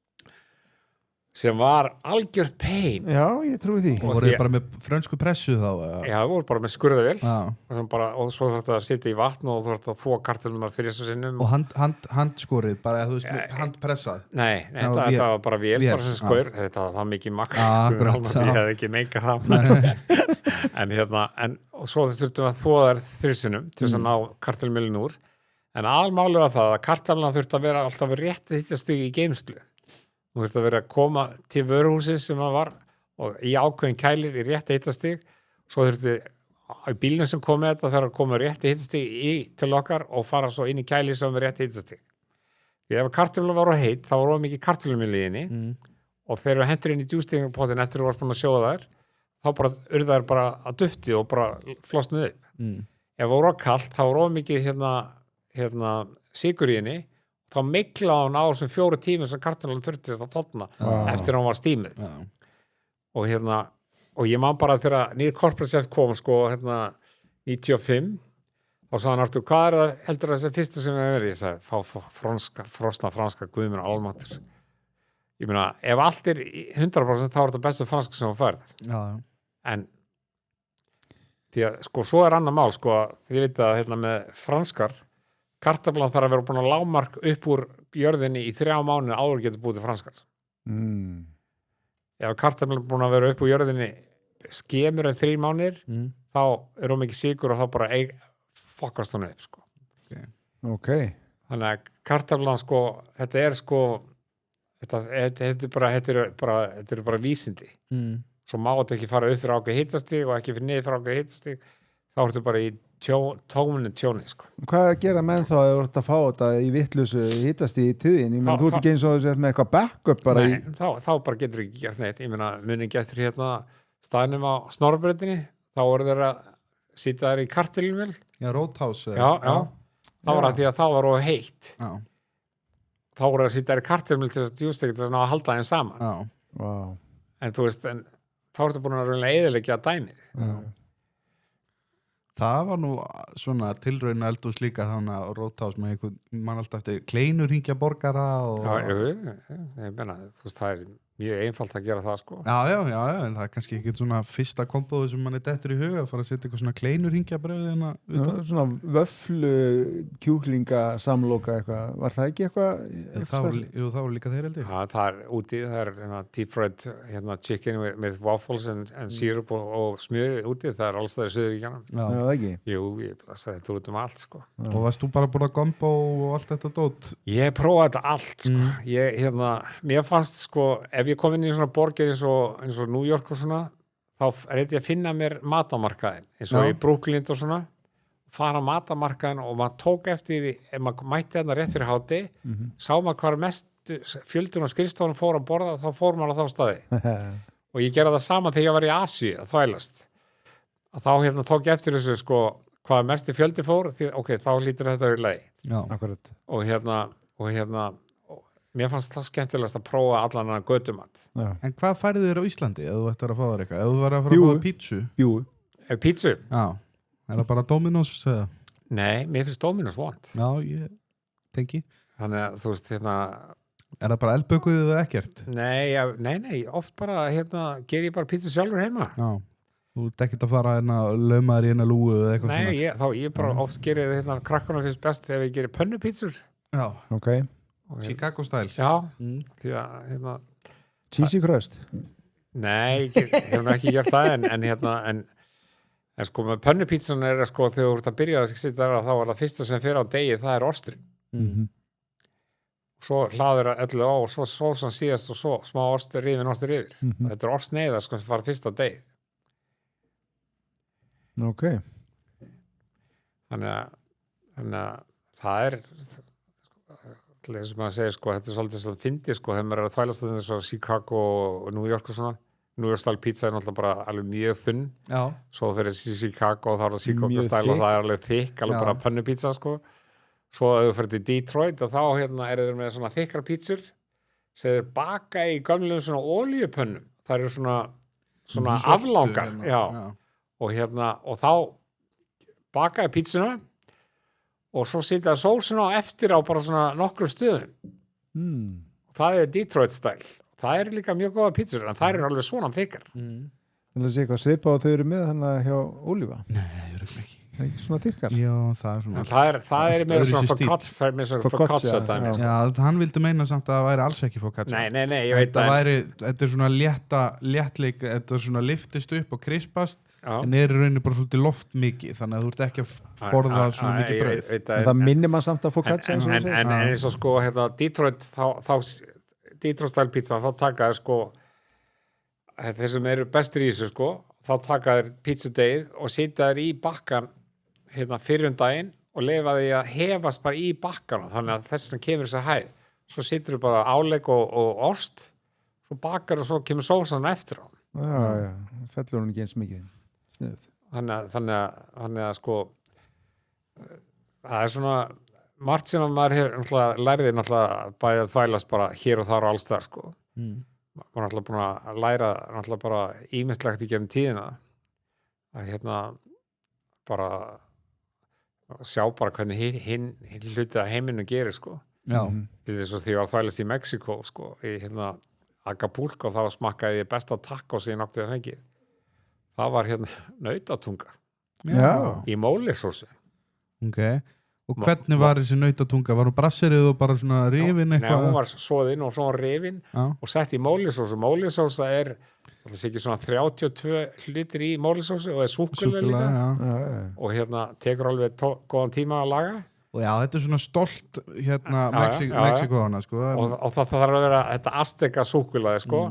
Sem var algjört pain. Já, ég trúi því. Og voru þið bara með frönsku pressu þá? Já, við vorum bara með skurðavél og svo þurfti að sitja í vatn og þurfti að þvo kartöflurnar fyrir svo sinnum. Og handskorið, bara þú veist, handpressað? Nei, þetta var bara vél, bara sem skaur. Þetta var mikið makk. Ég hef ekki neikað það. En svo þurftum við að þvo þær þrissunum til þess að ná kartöflumjölin úr. En almálið var það að kartöflurnar þurfti að vera alltaf rétt hitastig í geymslu. Þú þurfti að vera að koma til vöruhúsins sem það var og í ákveðin kælir í rétt hittastig svo þurfti í bílnum sem kom með þetta þegar að koma rétt hittastig til okkar og fara svo inn í kæli sem var rétt hittastig. Því ef kartöflur var heit þá var mikið kartöflumjöl í henni og þegar við hendur inn í djústingapottin eftir að við varum búin að sjóða þær þá bara urðu þær bara að dufti og bara flosnuð upp. Ef það voru kalt þá var mikið sykur í henni þá mikla hún á þessum 4 tímum sem kartöflan þurftist að þorna eftir að hún var stímið og ég man bara þegar nýr korporachef kom 95 og sagði hann Artur, hvað er það heldur þessi fyrsta sem við verið? Ég sagði, fá frosna franska guðmur almatur. Ég meina, ef allt er 100% þá er þetta bestu franska sem þú færð. En því að svo er annað mál þið veit að með franskar kartöflan þarf að vera búin að lágmark upp úr jörðinni í 3 mánuði áður getur búið til franskar. Ef kartöflan er búin að vera upp úr jörðinni skemur en 3 mánuðir, þá er mikið sykur og þá bara fokkast hún upp. Okay. Þannig að kartöflan þetta er bara vísindi. Svo má þetta ekki fara upp fyrir ákveð hitastig og ekki fyrir niður fyrir ákveð hitastig. Þá ertu bara í tóminu tjóni. Hvað að gera menn þá ef þú ert að fá þetta í vitlausu hitasti í tíðin? Ég meina, þú ert ekki eins og þessi með eitthvað backup bara Nei, þá bara getur ekki gert neitt. Ég meina, munin gestur staðnum á Snorrabrautinni, þá voru þeir að sitja þær í kartöflumjöl. Já, Roadhouse. Já. Það var að því að það var of heitt. Já. Þá voru að sitja þær í kartöflumjöl til þess að djústekja til þess að ná að halda þeim saman. Já. En þú veist, þá ertu búin að eyðileggja dæmið. Já. Það var nú svona tilraun eldhús líka þannig að Roadhouse með einhvern mann alltaf eftir kleinurhingja borgara og... ég meina, þú veist, það er mjög einfalt að gera það, Já, en það er kannski ekki svona fyrsta kombóðu sem mann dettur í huga að fara að setja eitthvað svona kleinurhingja brauð svona vöfflu kjúklinga samloka eitthvað, var það ekki eitthvað? Jú, það voru líka þeir held ég. Já, það er úti, það er deep fried chicken with waffles and syrup og smjöri úti, það er alls það í Suðuríkjanum. Já, það ekki? Jú, ég sagði þetta út allt, Og varst þú bara búin að gombo og allt þetta dót? Ég prófaði þetta allt, Ég, mér fannst, ef ég kom inn í svona borgir eins og New York og svona, þá reyndi ég að finna mér matamarkaðin, eins og í Brooklyn og svona, fara á matamarkaðin og maður tók eftir því, ef maður mætti þarna rétt fyrir háti, sá maður hvað mest fjöldun og skrifstofunum fór að borða, þá fór maður á þá staði. Og ég gerði það sama þegar ég var í Asíu að þvælast. Að þá tók ég eftir þessu, hvað mest fjöldi fór, því, þá lítur þetta í lagi. Já, akkurat. Og mér fannst það skemmtilegast að prófa allan að götumat. En hvað færðu þér á Íslandi ef þú ættir að fá þér eitthvað? Ef þú væri að fara að fá pítsu? Jú. Pítsu? Já. Er það bara Dominos? Nei, mér finnst Dominos vont. Já, ég tengi. Þannig að þú veist, Er það bara elbökuð eða ekkert? Nei, oft bara, ger ég bara pítsu sjálfur heima. Já. Þú ert ekkert að fara laumaður í lúgu eða eitthvað svona? Nei, ég bara oft gerir krakkarna finnst best ef ég gerir pönnupítsur. Já. Ok. Chicago style. Já, því að cheesy crust? Nei, ég hef ekki gert það en með pönnupítsun þegar þú ert að byrja að sitja þar þá er það fyrsta sem fer á degi, það er osturinn. Svo hlaður öllu á og svo sósan síðast og svo smá ostur rifin ostur yfir. Þetta er ostneiða sem fara fyrst á degi. Ok. Þannig að það er þess að maður segir þetta er svolítið svona fyndið þegar maður er að þvælast þess að Chicago og New York og svona New York style pizza er náttúrulega bara alveg mjög þunn Já. svo fyrir Chicago þá er það Chicago Mjög style og þykk. það er alveg þykk alveg Já. bara pönnupizza sko svo ef þú fyrir til Detroit og þá er þeir með svona þykkar pítsur sem þeir baka í gamlum svona olíupönnum það eru svona aflangar já. Og þá bakaði pítsuna og svo sitja sósuna á eftir á bara svona nokkrum stöðum það er Detroit style það er líka mjög góða pítsur en það eru alveg svona þykkar Það sé eitthvað svipað og þau eru með þannig hjá Ólifa Nei, ég er ekki Það er ekki svona þykkar Já, það er svona en það er með öðruvísi svona stíll. focaccia dæmi sko. Já, hann vildi meina samt að það væri alls ekki focaccia Nei, ég veit Þetta er svona léttleik þetta er svona liftist upp og krispast Já. en er í rauninni bara svolítið loftmikið þannig að þú ert ekki að borða svona mikið brauð En það minnir maður samt að focaccia en eins og sko Detroit Detroit style pizza þá taka þeir sko þeir sem eru bestir í þessu sko þá taka þeir pizzudegið og sitja þeir í bakkan fyrir daginn og leyfa því að hefast bara í bakkan þannig að þess að kemur þess að hæð svo situr þú bara álegg og ost svo bakar og svo kemur sósan eftir á Já, fellur hún ekki eins mikið Sniðuð þannig að sko það er svona margt sem að maður hefur lærði bæði að þvælast bara hér og þar og alls þar sko maður er búin að læra bara ýmislegt í gegnum tíðina að bara sjá bara hvernig hinn hluti að heiminu gerir sko Já. Þetta er svo því að ég var að þvælast í Mexíkó sko í Acapulco og þá smakkaði ég besta taco sem ég noktið að fengi það var nautatunga Já. í mólisósu Ok, og hvernig var þessi nautatunga? Var hún brasserið og bara svona rifin Nei, eitthvað? hún var soðin og svona rifin Já. og sett í mólisósu mólisósa er það sé ekki svona 32 hlutir í mólisósu og er súkkulaði líka já. og tekur alveg góðan tíma að laga Og já, þetta er svona stolt já. Mexíkóðana sko. og það þarf að vera þetta azteka súkkulaði sko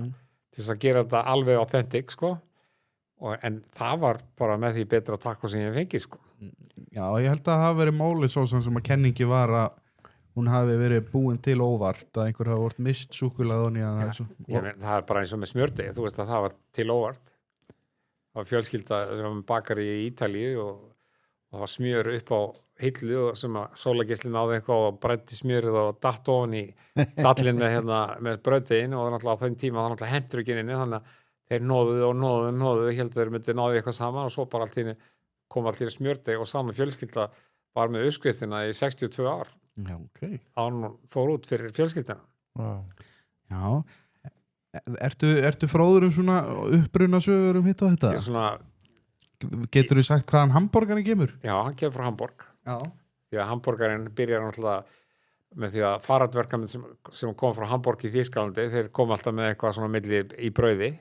til þess að gera þetta alveg authentic sko en það var bara með því betra taco sem ég fengi sko Já, ég held að það hafi verið mólisósan sem að kenningi var að hún hafi verið búin til óvart að einhver hafi vort mist súkkulaði það er bara eins og með smjördegi þú veist að það var til óvart það var fjölskylda sem bakar í Ítalíu og það var smjör upp á hillu sem að sólageisli náði eitthvað og brætti smjörið og datt ofan í dallin með brauðdegin og náttúrulega á þeim tíma það náttúrulega hendur ekki inni þannig að þeir nóðuðu heldur þeir myndi náði eitthvað saman og svo bara kom allt í smjördeg og saman fjölskylda var með uppskriftina í 62 ár Já, ok án fór út fyrir fjölskyldina Já, ertu fróður svona upprunasögur hitt og þetta? Ég er svona Getur þú sagt hvaðan hamborgarinn kemur? Já, hann kemur frá Hamborg Já. því að hamborgarinn byrjar náttúrulega með því að faradverkamenn sem kom frá Hamborg í Þýskalandi þeir kom alltaf með eitthvað svona milli í brauði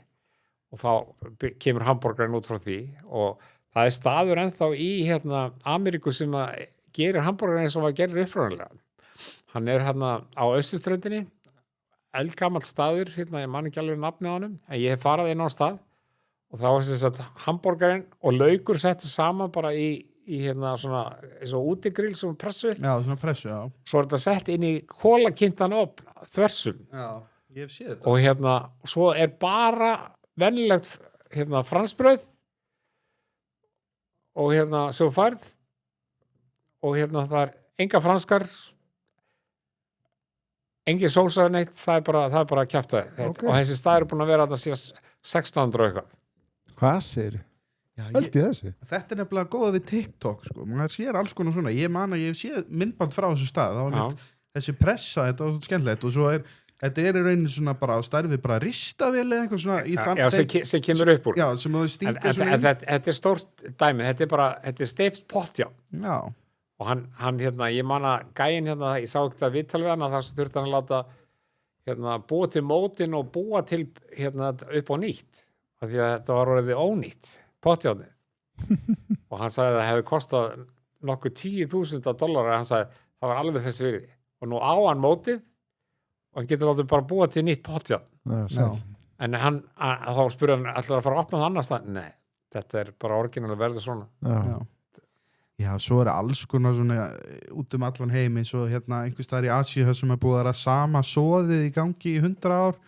og þá kemur hamborgarinn út frá því og það er staður ennþá í Ameríku sem að gerir hamborgarinn eins og var gerir uppræðanlega hann er á austurströndinni eldgamall staður ég man ekki alveg nafnið á honum en ég hef farið inn á stað og þá var þess að hamborgarinn og laukur settur saman bara í svona eins og útigrill sem pressu Já, svona pressu, já svo er þetta sett inn í kólakynntan opn þversum Já, ég hef séð þetta og svo er bara venjulegt fransbrauð og sem þú færð og það er enga franskar engin sósa neitt það er bara að kjafta Okay. og þessi staður er búin að vera þetta síðan 1600 eitthvað Hvað segir Held ég þessu Þetta er nefnilega góða við TikTok sko. maður sér alls konar svona ég man að ég hef séð myndband frá þessu stað það var neitt, þessi pressa, þetta var svo skemmtilegt og svo þetta er í rauninni svona bara á stærfi bara ristavél eða eitthvað svona í sem kemur upp úr Já, sem þú stinga svona inn þetta er stórt dæmi þetta er steift pottjá Já, og hann ég man að gæinn ég sá ekki það viðtal við hann að það þurfti hann að láta búa til mótin og búa til upp á nýtt af því að þetta var orðið ónýtt pottjánið og hann sagði að það hefði kostað nokkuð $10,000 hann sagði það var alveg þess virði og nú á hann mótið og hann getur látið bara búa til nýtt pottján en þá spurði hann ætlaði að fara að opna það annars það nei, þetta er bara orginal að verða svona Já, svo er alls konar svona út allan heim eins og einhvers staðar í Asíu sem er búið að vera sama soðið í gangi í 100 ár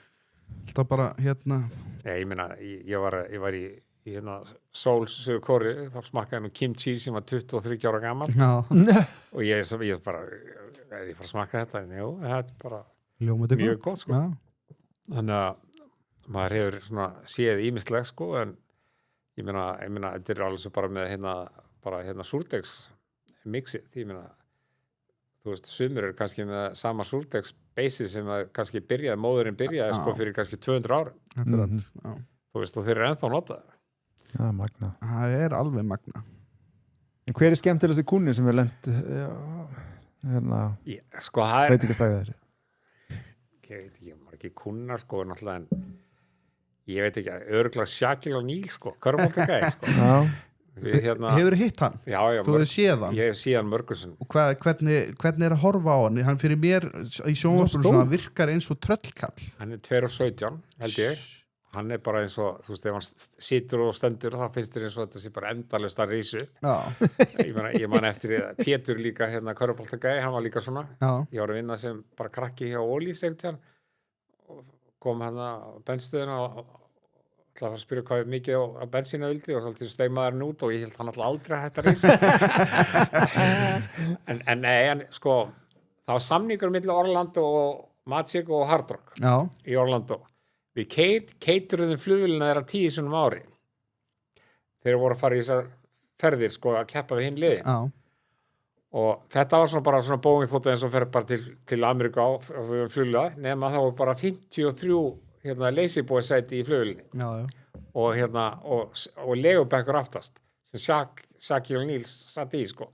Alltaf bara hérna ég meina, ég var í hérna Seoul, Suður Kóru, þá smakkaði nú kimchi sem var 23 ára gammal og ég bara er ég fara að smakka þetta, en jú, þetta er bara mjög gott sko. Þannig að maður hefur svona séð ýmislegt sko, en ég meina, þetta er alveg svo bara með hérna súrdegs mixið, ég meina þú veist, sumir eru kannski með sama súrdegs base sem að kannski móðurinn byrjaði sko fyrir kannski 200 árum. Þú veist, og þeir eru ennþá notaðir. Já, magna. Það er alveg magna. En hver er skemmtilegasti kúnni sem er lent hérna sko, það er veitingastæðir? Ég veit ekki, maður ekki kúnnar sko, náttúrulega, en ég veit ekki, örugglega Shaquille O'Neal sko, körfuboltagæði sko. Hefur hitt hann? Já, þú hefur séð hann? Ég hef séð hann mörgursun. Og hvernig er að horfa á hann? Hann fyrir mér í sjónvarpinu virkar eins og tröllkall. Hann er 2,17 held ég. Hann er bara eins og, þú veist, ef hann situr og stendur, þá finnst þér eins og þetta sé bara endalaust að rísu. Ég man eftir Pétur líka, hérna, körfuboltagæði, hann var líka svona. Ég var að vinna sem bara krakki hjá Ólís einhvern tímann og kom hann á benstöðina og ætlaði að fara að spyrja hvað mikið á bensínu vildi og svolítið steig maðurinn út og ég held hann alltaf aldrei að hætta rísa. en sko, það var samningur milli Orlando og Magic og Hard Rock í Orlando. Við keituruðum flugvélina þeirra 10 sinnum ári. Þeir voru að fara í þessar ferðir sko að keppa við hinn liði. Og þetta var svona bara svona Boeing þóttu eins og fer bara til Ameríku á flugvéla, nema þá var bara 53 hérna lazy boy sæti í flugvélinni. Og hérna og legubekkur aftast sem Shaquille O'Neal satt í sko.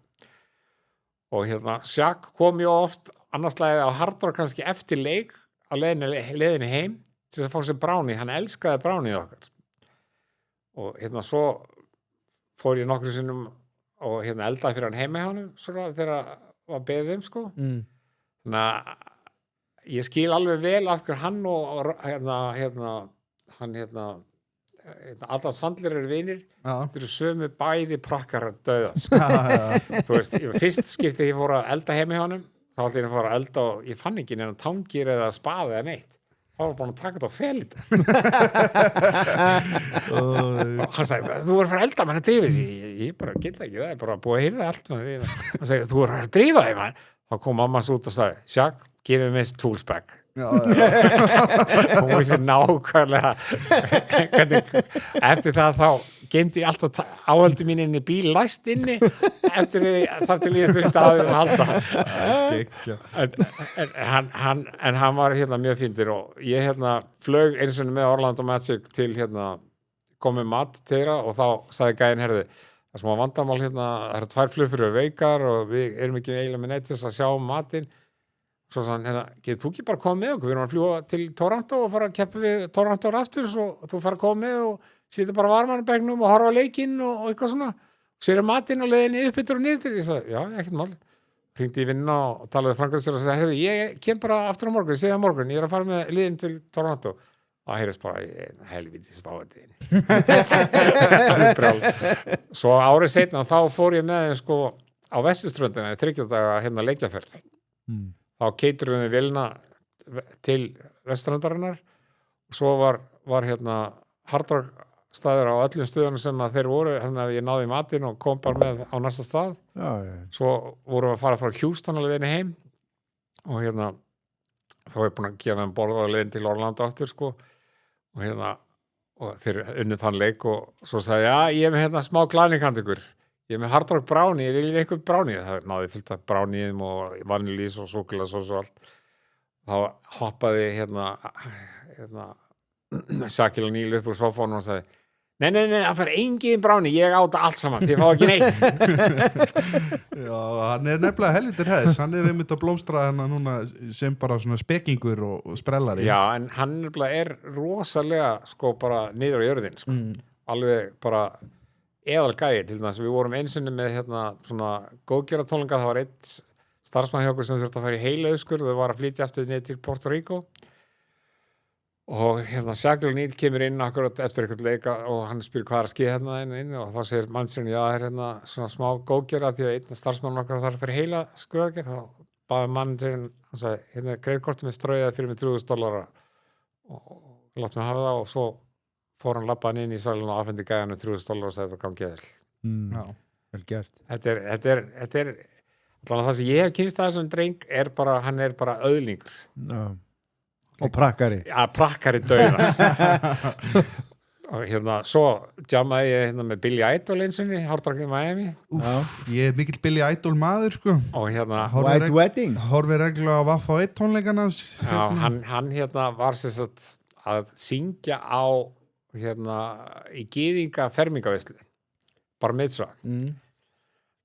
Og hérna Shaq kom jo oft annars lagið á Hard Rock kannski eftir leik á leiðinni heim til að fá sér brownie, hann elskaði brownie okkar og hérna svo fór ég nokkru sinnum og hérna eldaði fyrir hann heima hjá honum svona þegar var beðið sko þannig að ég skil alveg vel af hverju hann og Adam Sandler eru vinir þetta eru sömu bæði prakkar að dauða sko. Þú veist, fyrst skipti ég fór að elda heima hjá honum þá ætla ég að fór að elda og ég fann ekki neina tangir eða spaði eða neitt þá var bara að taka þetta á felit og hann sagði, þú voru að fara að elda mann að drífa þessi ég bara geta ekki, það er bara búið að hýrða allt hann sagði, þú voru að drífa þig mann þá kom mamma svo út og sagði, Shaq, give him his tools back hún vissi nákvæmlega eftir það þá geymdi ég alltaf áhöldu mín inn í bíl læst inni eftir þar til ég þurfti að halda en hann var hérna mjög fíndir og ég hérna flög eins og með Orlando Magic til hérna komið mat til þeirra og þá sagði gæinn herði það smá vandamál hérna það eru 2 flugfröður veikar og við erum ekki eiginlega með neitt til að sjá matinn svo sann hérna getur þú ekki bara komið með okkur við erum að fljúga til Toronto og fara að keppa við Toronto aftur svo þú fara að koma með og sýta bara varmanbegnum og horfa á leikinn og eitthvað svona sér matinn og leiðinni uppbyttur og niður til ég sagði, já, ekkert mál hringdi í vinna og talaði framkvæmdastjóra og sagði, ég kem bara aftur á morgun, ég segi það morgun ég er að fara með liðin til Toronto og það heyrðist bara helvítis fáið svo árið seinna þá fór ég með sko á Vesturströndina 30 daga hérna leikjaferð þá keiturum við vélina til Vesturstrandarinnar og svo var hérna Hard Rock staður á öllum stöðunum sem að þeir voru þannig að ég náði í matinn og kom bara með á næsta stað svo vorum við að fara frá Houston alveg inn heim og hérna þá er búin að gefa þeim borða og leiðin til Orlando aftur sko og hérna og þeir unnið þann leik og svo sagði ég er með hérna smá glaðningkant ykkur ég er með Hard Rock brownie, ég vil eitthvað brownie það náði fyllt af brownieum og vanilís og súkulasós og allt þá hoppaði hérna Shaquille O'Neal upp úr sofánum og sagði nei, það fær engin brownie, ég áta allt saman þið fá ekki neitt Já, hann er nefnilega helvitir hæðis hann er einmitt að blómstra hérna núna sem bara svona spekingur og sprellari Já, en hann nefnilega er rosalega sko bara niður á jörðin sko. Alveg bara eðal gæi til þess að við vorum einsunni með hérna svona góðgeratónleika það var eitt starfsmann hjá okkur sem þurfti að fara í heilauskur þau var að flytja aftur niður til Puerto Rico og hérna Shaquille O'Neal kemur inn akkurat eftir eitthvað leika og hann spyr hvað er að skýða hérna inn og þá segir mannsturinn já það er hérna svona smá góðgera því að einn starfsmann okkar þarf að fara í heila skurðagerð þá baði mannsturinn hann sagði hérna greiðkortið með strauðað fyrir mig $3,000 og látt mig hafa það og svo fór hann labbaðan inn í salin og afhendi gæðan $3,000 og sagði bara gangið vel. Já. Vel gert. Þetta er allan það sem ég hef kynst það þessum dreng er bara, hann er bara öðlingur. Já. Og prakkari. Ja, prakkari dauðans. Og svo jammaði ég með Billy Idol einsinni, Hardrock í Miami. Ég er mikill Billy Idol maður, sko. Og White Wedding. Horfi reglulega á Vaffa 1 tónleikana. Já, hann var sem sagt að syngja á í gyðinga fermingaveislu. Bara mitzvah.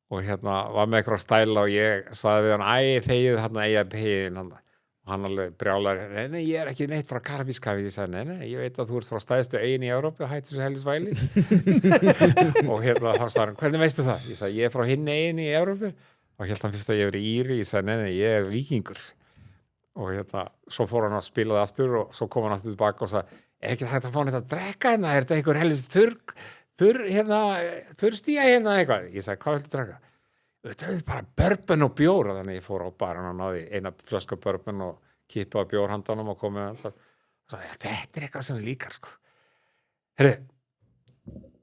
Og var með eitthvað stæla og ég sagði við hann, þegið eiga pegin hann. Og hann alveg brjálar, nei, ég er ekki neitt frá Karabískafi. Ég sagði, nei, ég veit að þú ert frá stæðstu eigin í Evrópu, hættu þessu hellisvæli. Og þá sagði hann, hvernig veistu það? Ég sagði, ég er frá hinn eigin í Evrópu. Og hann fyrst að ég verið íri, ég sagði, nei, ég er víkingur. Og svo fór hann að spila það aftur og svo kom hann aftur tilbaka og sagði, er ekki hægt að fá hann að drekka hérna? Er þetta einhver hellis þurrstíja hérna eitthvað? Ég sagði, hvað viltu drekka? Þetta er bara bourbon og bjór og þannig ég fór á barinn og náði eina flösku bourbon og kipaði bjórhandanum og kom með hann og sagði, þetta er eitthvað sem við líkar sko. Herri,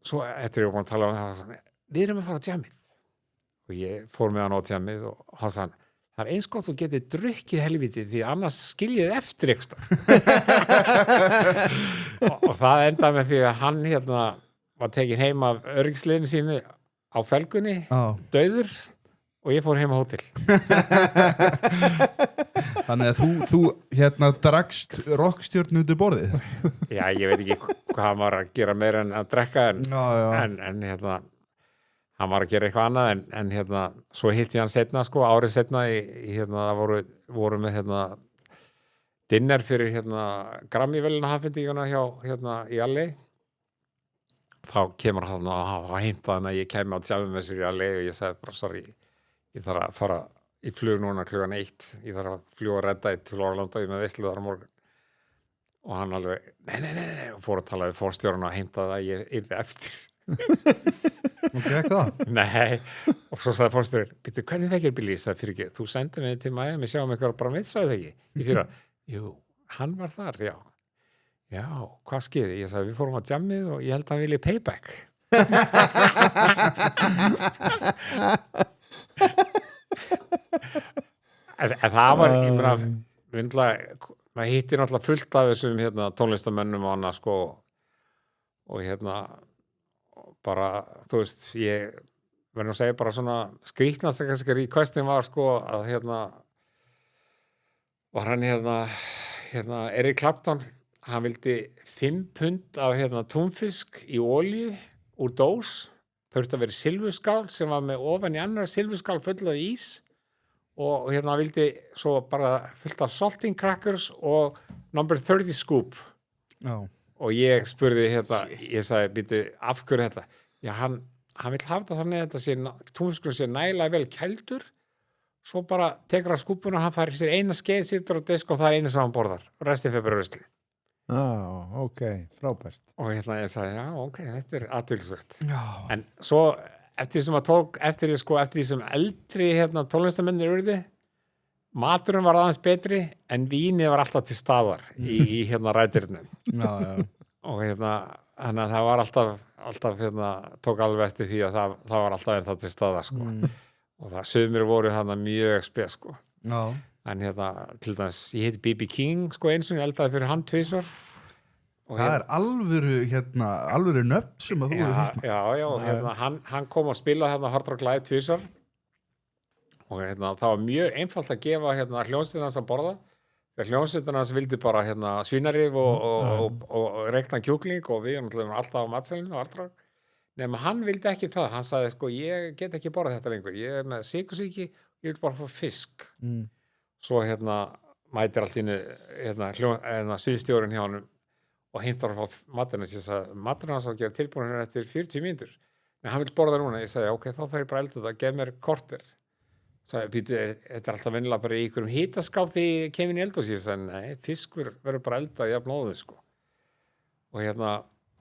svo eftir ég var að tala um það, við erum að fara á djamið og ég fór með hann á djamið og hann sagði, það er eins gott þú getið drukkið helviti því annars skiljið eftir ekstra. og það endaði með því að hann var tekin heim af öryggisliðinu sínu á felgunni, dauður og ég fór heim á hótel. Þannig að þú drakst rockstjörnu út í borðið? Já, ég veit ekki hvað hann var að gera meira en að drekka en hann var að gera eitthvað annað en svo hitti ég hann setna sko, árið setna það voru með dinner fyrir Grammy-veluna hafendíkuna hjá í LA. Þá kemur hann að heimta hann að ég kemi á tjafum með sér í LA og ég sagði bara, sorry, ég þarf að fara í flug núna klukkan 1, ég þarf að fljúga redda til Orlando, ég með veislu þar á morgun. Og hann alveg, nei, og fór að tala við forstjórun og heimta það að ég yrði eftir. Og gekk það? Nei, og svo sagði forstjórun, býttu, hvernig þekkir Billy? Ég sagði, fyrir ekki, þú sendið mig til Miami, sjáum eitthvað bara meitsvæði ekki. Ég fyrir að, jú, hann var þar, já. Já, hvað skeiði? Ég sagði, við fórum á jammið og ég held að hann vilja payback. en það var, ég meina, maður hittir náttúrulega fullt af þessum tónlistamönnum og annað, sko, og bara, þú veist, ég verður að segja bara svona skrýtnast kannski requestin var, sko, að var hann Eric Clapton, hann vildi 5 pund af túnfisk í olíu úr dós, þurfti að vera silfurskál sem var með ofan í annar silfurskál full af ís og hann vildi svo bara fullt af salting crackers og number 30 scoop. Og ég spurði ég sagði, býtu, af hverju þetta? Já, hann vill hafa það þannig að þetta túnfiskurinn sé nægilega vel kældur, svo bara tekur hann skúpuna og hann fær sér eina skeið, situr á disk og það er eina sem hann borðar og restin fyrir bara rusli. Ok, frábært. Og ég sagði, já, ok, þetta er athyglisvert. En svo eftir því sem að tók, eftir því sem eldri tónlistamennir urðu, maturinn var aðeins betri en vínið var alltaf til staðar í rætirnum. Og þannig að það var alltaf tók alveg eftir því að það var alltaf ennþá til staðar, sko. Og það sumir voru mjög spes, sko. En til dæmis, ég heiti B.B. King, sko, eins og ég eldaði fyrir hann 2 svar. Það er alvöru nöfn sem að þú hefur. Já, hann kom og spilaði Hard Rock Live 2 svar. Og það var mjög einfalt að gefa hljómsveitina hans að borða. Hljómsveitina hans vildi bara svínarif og reyktan kjúkling og við erum alltaf á matselinu og Hard Rock. Nema hann vildi ekki það. Hann sagði, sko, ég get ekki borða þetta lengur. Ég er með sykursýki, ég vil bara fá fisk. Svo mætir allt innu sviðstjórinn hjá hann og heimtar að fá maturinn. Ég sagði, maturinn hans var að gera tilbúin eftir 40 mínútur. En hann vil borða núna. Ég sagði, ok, þá þarf ég bara að elda það, gef mér korter. Sagði, býtu, þetta er alltaf venjulega bara í einhverjum hitaskáp því ég kem inn í eldhús. Ég sagði, nei, fiskur verður bara eldað jafn óður, sko. Og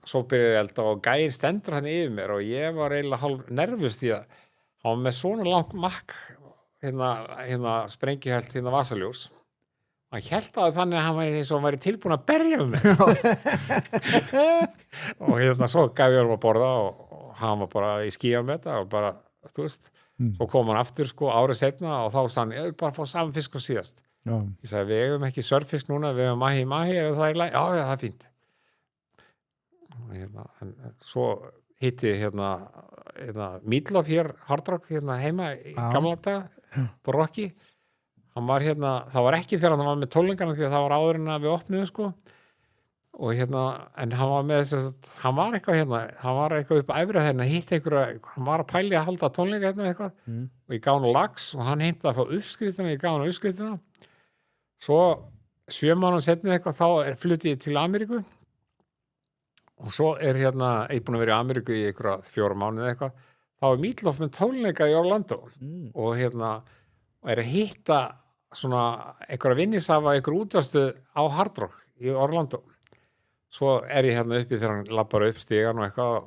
svo byrjaði ég að elda og gæinn stendur hann yfir mér og ég var eiginlega hálf nervus því að hann var með svona langt makk sprengihælt vasaljós hann hélt á þannig að hann væri tilbúin að berja mig og hérna svo gaf ég að borða og hann var bara í skíðan með þetta og bara, þú veist svo kom hann aftur sko árið seinna og þá sann ég bara fá saman fisk og síðast ég sagði við eigum ekki sörfisk núna við eigum mahi ef það læg já það er fínt og hérna en svo hitti hérna Meatloaf hér Hard Rock hérna heima í gamla daga på Rocky hann var hérna, það var ekki þegar hann var með tónleikana því að það var áður en að við opnuðum sko og hérna, en hann var með hann var eitthvað upp að efra hérna, hitt einhverja, hann var að pæli að halda tónleika hérna eitthvað og ég gaf hann lax og hann heimtaði að fá uppskriftina, ég gaf hann uppskriftina svo 7 mánuðum setnið eitthvað, þá flutti ég til Ameríku og svo hérna, ég búin að vera í Ameríku í einhverja 4 mánuði eitthvað, þá Meatloaf með tónleika í Orlando og hérna, og að hitta svona einhverja vinnisafa, einhverju útvastu á Hard Rock í Orlando svo ég hérna uppi þegar hann labbar upp stigan og eitthvað og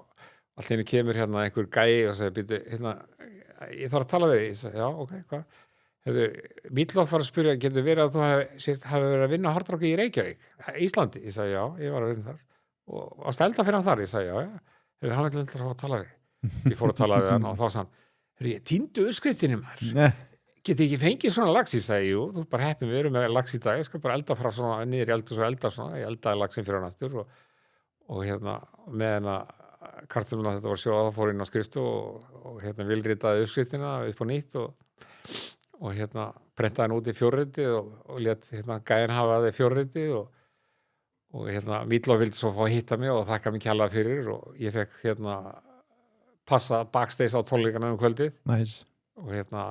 allt henni kemur hérna einhver gæi og segir, býtu, hérna ég þarf að tala við þig, ég sagði, já, ok, hvað Meatloaf var að spyrja, getur verið að þú hafi verið að vinna Hard Rock í Reykjavík, Íslandi, ég sagði, já, ég var að vinna þar og varst elda fyrir hann þar, ég sagði, já, hann vil elda að tala við ég fór að tala við hann og þá sagði hann ég týndu uppskriftinni maður geti ekki fengið svona lax, ég sagði, jú þú bara heppin við erum með lax í dag, ég skal bara elda frá svona niður í eldur og elda svona, ég eldaði laxin fyrir hann aftur og hérna með hérna kartumuna þetta var sjóða, fór inn á skrifstu og hérna vilritaði uppskriftina upp á nýtt og hérna prentaði hann út í fjórriti og lét hérna gæðin hafa það í fjórriti og hérna Meatloaf vildi svo fá að hitta mig og þakka mig kjalla fyrir og ég fekk hérna passa backstage á tónleikana kvöldið nice. Og hérna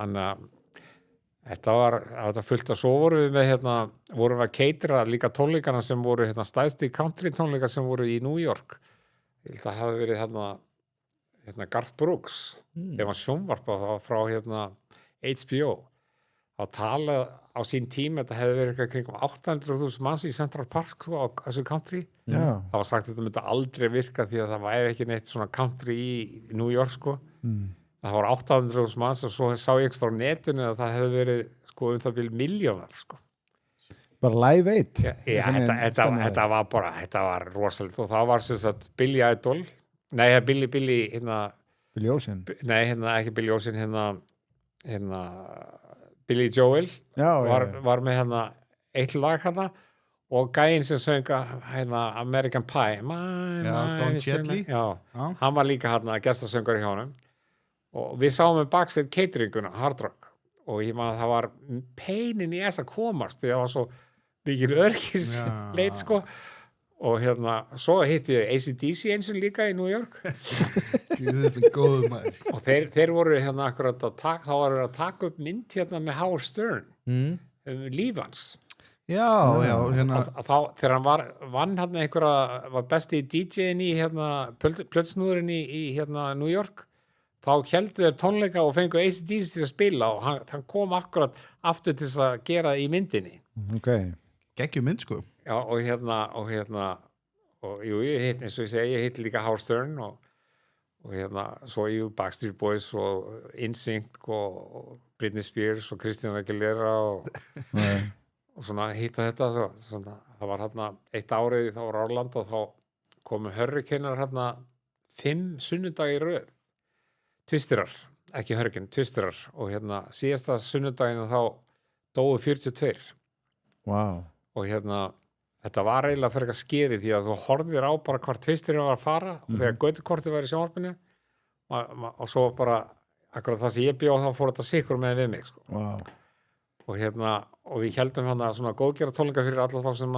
þetta var fullt og svo vorum við með vorum við að catera líka tónleikana sem voru stæðsti country tónleika sem voru í New York ég held að hafi verið hérna Garth Brooks þegar hann sjónvarpa frá HBO á tala á sín tíma þetta hefði verið kringum 800.000 manns í Central Park á þessu country það var sagt að þetta myndi aldrei virka því að það væri ekki neitt svona country í New York sko það var 800.000 manns og svo sá ég ekstra á netinu að það hefði verið sko það byrjum milljónar sko bara live 8 þetta var rosalegt og það var sem sagt Billy Idol nei, Billy Billy Ocean nei, ekki Billy Ocean Billy Joel var með eitt lag og gæinn sem sönga American Pie Don Cheadley hann var líka gestasöngar í honum og við sáum með backstage cateringuna Hard Rock og ég maður það var peinin í þess að komast því það var svo mikil örkis leit sko og svo hitti ég AC/DC eins og líka í New York og þeir voru akkurat þá voru að taka upp mynd með Howard Stern líf hans þegar hann vann var besti DJ-in í plötsnúðurinn í New York þá heldur þeir tónleika og fengu AC/DC til að spila og hann kom akkurat aftur til þess að gera í myndinni geggjum mynd sko já og jú, eins og ég segi, ég hitt líka Howard Stern og svo Backstreet Boys og NSYNC og Britney Spears og Christina Aguilera og svona hitta þetta það var eitt árið þá var Orlando og þá komu hurrikanar 5 sunnudagi í röð twisterar, ekki hurricane, twisterar og síðasta sunnudaginn þá dóu 42 wow. Og þetta var eiginlega fyrir eitthvað skeri því að þú horfðir á bara hvar tvistirinn var að fara og þegar götukortið var í sjónvarpinu og svo bara akkurat það sem ég bjó þá fór þetta sikur með við mig sko. Wow. Og við heldum svona góðgera tónleika fyrir alla þá sem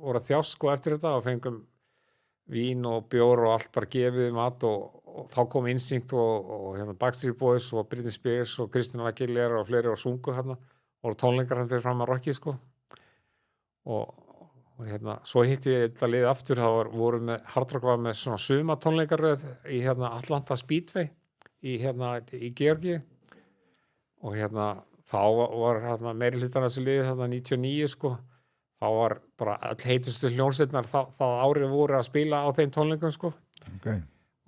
voru að þjást sko eftir þetta og fengum vín og bjór og allt bara gefið mat og þá kom NSYNC og Backstreet Boys og Britney Spears og Christina Aguilera og fleiri og sungu og tónleikar fyrir fram að Rocky sko og svo hitti ég þetta lið aftur Hard Rock var með svona suma tónleikaröð í Atlanta Speedway í Georgíu og þá var meiri hlutan þessu liði 99 sko þá var bara all heitustu hljónsetnar þá árið voru að spila á þeim tónleikum sko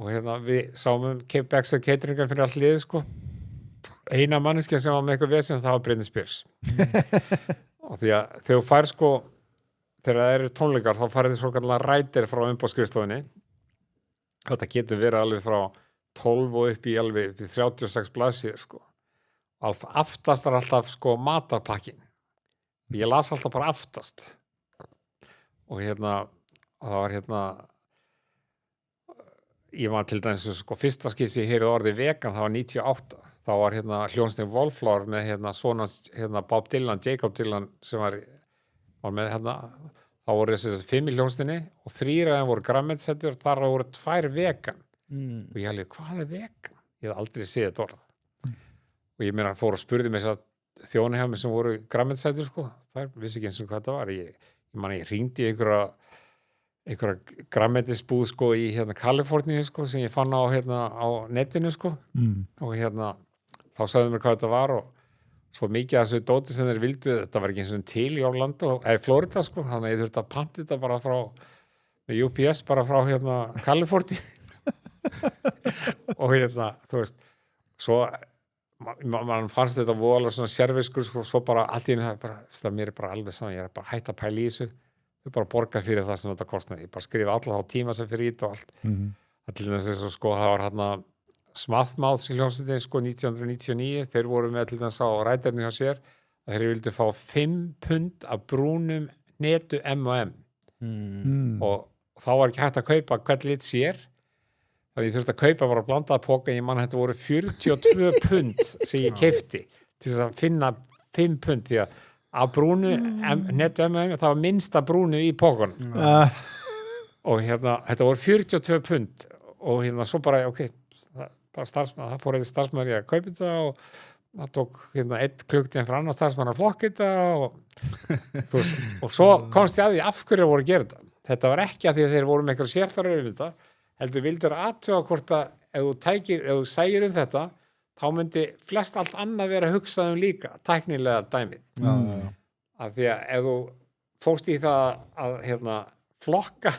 og við sáum backstage cateringan fyrir all liði sko eina manneskja sem var með eitthvað vesen það var Britney Spears og því að þegar þú fær sko þegar það eru tónleikar þá farið þið svo kallar rætir frá umbóðskrifstofunni þetta getur verið alveg frá 12 og upp í alveg upp í 36 blaðsíður sko aftast alltaf sko matarpakkin ég las alltaf bara aftast og það var ég var til dæmis sko fyrsta skissi hér orðið vegan það var 98 þá var hljónstin Wallflower með svona Bob Dylan, Jacob Dylan sem var með þá voru þessi 5 í hljónstinni og 3 af þeim voru grænmetisætur þar voru 2 vegan og ég hefði, hvað er vegan? Ég hef aldrei séð þetta orð og ég meina fór og spurði mig þess að þjóni hjá mig sem voru grænmetisætur sko, það vissi ekki eins og hvað þetta var ég hringdi í einhverja grænmetisbúð sko í Kaliforníu sko sem ég fann á netinu sko og þá sagði mér hvað þetta var og svo mikið að þessu dóti sem þeir vildu þetta var ekki eins og til í Orlando eða Florida sko, þannig að ég þurfti að panta þetta bara frá með UPS bara frá Kaliforníu og þú veist svo man fannst þetta voðalega svona serviskur sko, svo bara allt í einu mér bara alveg saman, ég bara hætt að pæla í þessu þau bara borga fyrir það sem þetta kostnaði ég bara skrifa alla þá tíma sem fyrir ít og allt til þess að sko það var Smathmouth í hljómsveitinni sko 1999 þeir voru með til þess á rætarni hjá sér að þeir vildu fá 5 pund af brúnum netu M&M og þá var ekki hægt að kaupa hvern lit sér þannig ég þurfti að kaupa bara blandaða póka ég man þetta voru 42 pund sem ég keypti til þess að finna 5 pund því að af brúnu netu M&M það var minnsta brúnu í pókan og þetta voru 42 pund og svo bara það fór eitthvað starfsmaður í að kaupa þetta og það tók 1 klukktíma fyrir annar starfsmann að flokka þetta og svo komst ég að því af hverju voru að gera þetta var ekki að því að þeir voru með eitthvað sérþarfir um þetta heldur vildur aðtuga hvort að ef þú sægir þetta þá myndi flest allt annað vera hugsað líka, tæknilega dæmið af því að ef þú fórst í það að flokka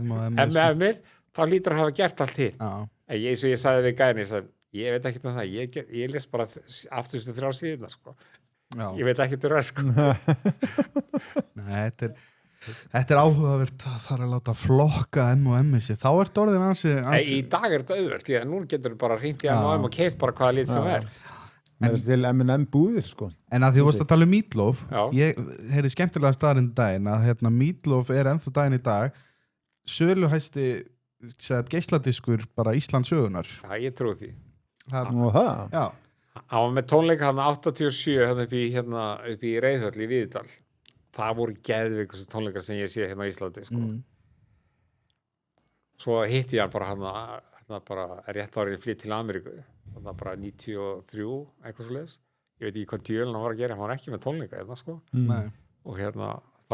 M&M-ir þá lítur að hafa gert allt hitt eins og ég sagði við gæðin ég veit ekki um það, ég les bara afturstu 3 síðuna sko. Ég veit ekki um það sko. Nei, þetta er áhugavert að fara að láta flokka M&M þá er þetta orðin ansi... Í dag er þetta auðvelt, því að nú getur þú bara hringt í M&M og keypt bara hvaða lit sem er Það er til M&M búðir sko. En að því þú varst að tala um Meatloaf ég heyrði skemmtilega staðarinn daginn að Meatloaf er ennþá daginn í dag söluhæsti geisladiskur bara Íslands sögunar Já, ég trúi því Já Hann var með tónleika 87 upp í Reiðhöll í Víðidal það voru geðveikur tónleikar sem ég sé á Íslandi sko. Svo hitti ég hann bara rétt árið flytt til Ameríku bara 93 eitthvað svoleiðis ég veit ekki hvað djölinn hann var að gera hann var ekki með tónleika sko. Og þá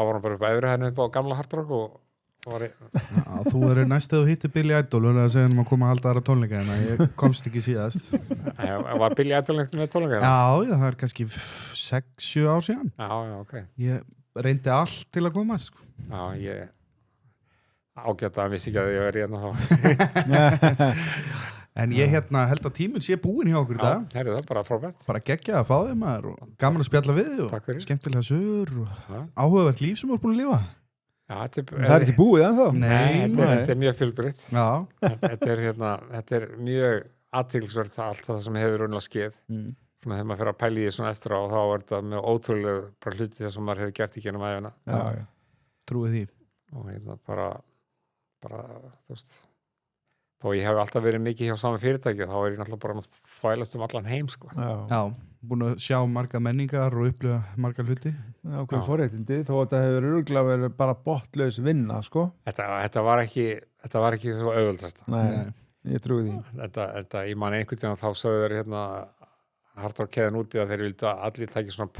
var hann bara upp að efri henni upp á gamla Hard Rock og þú eru næstu að hitti Billy Idol og það segja hann að koma að halda aðra tónleika en ég komst ekki síðast Var Billy Idol með tónleika? Já, það er kannski 6-7 ár síðan ok Ég reyndi allt til að koma sko. Já, ég ágæta að vissi ekki að ég verið þá En ég held að tíminn sé búinn hjá okkur í dag það er bara frábært bara geggja að fá þeim maður og gaman að spjalla við þig og skemmtilega sögur og áhugavert líf sem þú ert búin að lifa Já, það er ekki búið ennþá Nei, þetta er mjög fjölbreytt þetta er mjög athyglisvert allt það sem hefur raunlega skeð svona þegar maður fer að pæla í því svona eftir á og þá er þetta með ótrúlega bara hluti þess að maður hefur gert í gennum æfina Trúið því og bara þú veist þó ég hef alltaf verið mikið hjá sama fyrirtæki þá er ég náttúrulega bara að þvælast allan heim sko. Já, búin að sjá marga menningar og upplifa marga hluti Hvað forréttindi, þó þetta hefur örugglega verið bara botlaus vinna sko. Þetta var ekki svo auðveldast Nei, ég trúi því Þetta, ég man einhvern tíðan þá sögðu þeir Hard Rock keðan úti að þeir vildu að allir tæki svona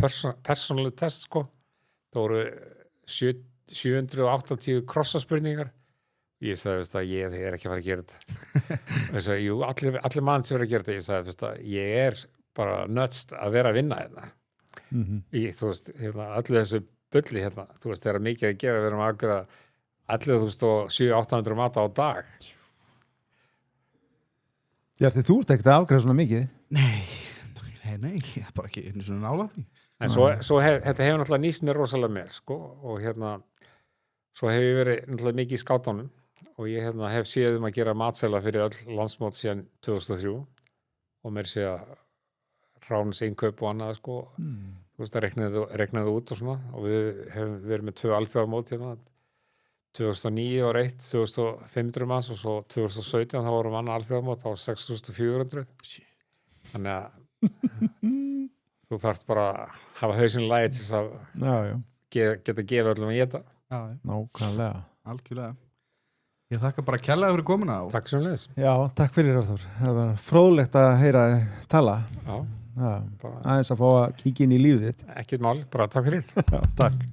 persónuleg test sko. Það voru 780 krossaspurningar ég sagði að ég er ekki að fara að gera þetta sagði, jú, allir mann sem verður að gera þetta ég sagði að ég er bara nötst að vera að vinna hérna þú veist, allir þessu bulli þú veist, þegar mikið að gera við erum að afgjöra allir 700-800 mata á dag Bjarti, þú ert ekkert að afgjöra svona mikið? Nei, Nei, ég er bara ekki einu svona nála því. En þetta hefur náttúrulega nýst mér rosalega með, sko, og svo hef ég verið náttúrulega mikið í skátunum og ég hef séð að gera matsela fyrir öll landsmót síðan 2003 og mér sé að Ráns innkaup og annað, sko, þú veist, að reknaði út og svona og við hefum verið með 2 alþjóðamót 2009 var 1, 2500 manns og svo 2017 þá vorum annað alþjóðamót, þá var 6400. Þannig að þú þarft bara að hafa hausinn lægi til þess að geta gefið öllum að geta. Nákvæmlega. Algjörlega. Ég þakka bara kærlega fyrir komuna. Takk sömuleiðis. Já, takk fyrir Arþór. Það var fróðlegt að heyra þig tala. Já. Aðeins að fá að kíkja inn í lífið þitt. Ekkert mál, bara takk fyrir. Takk.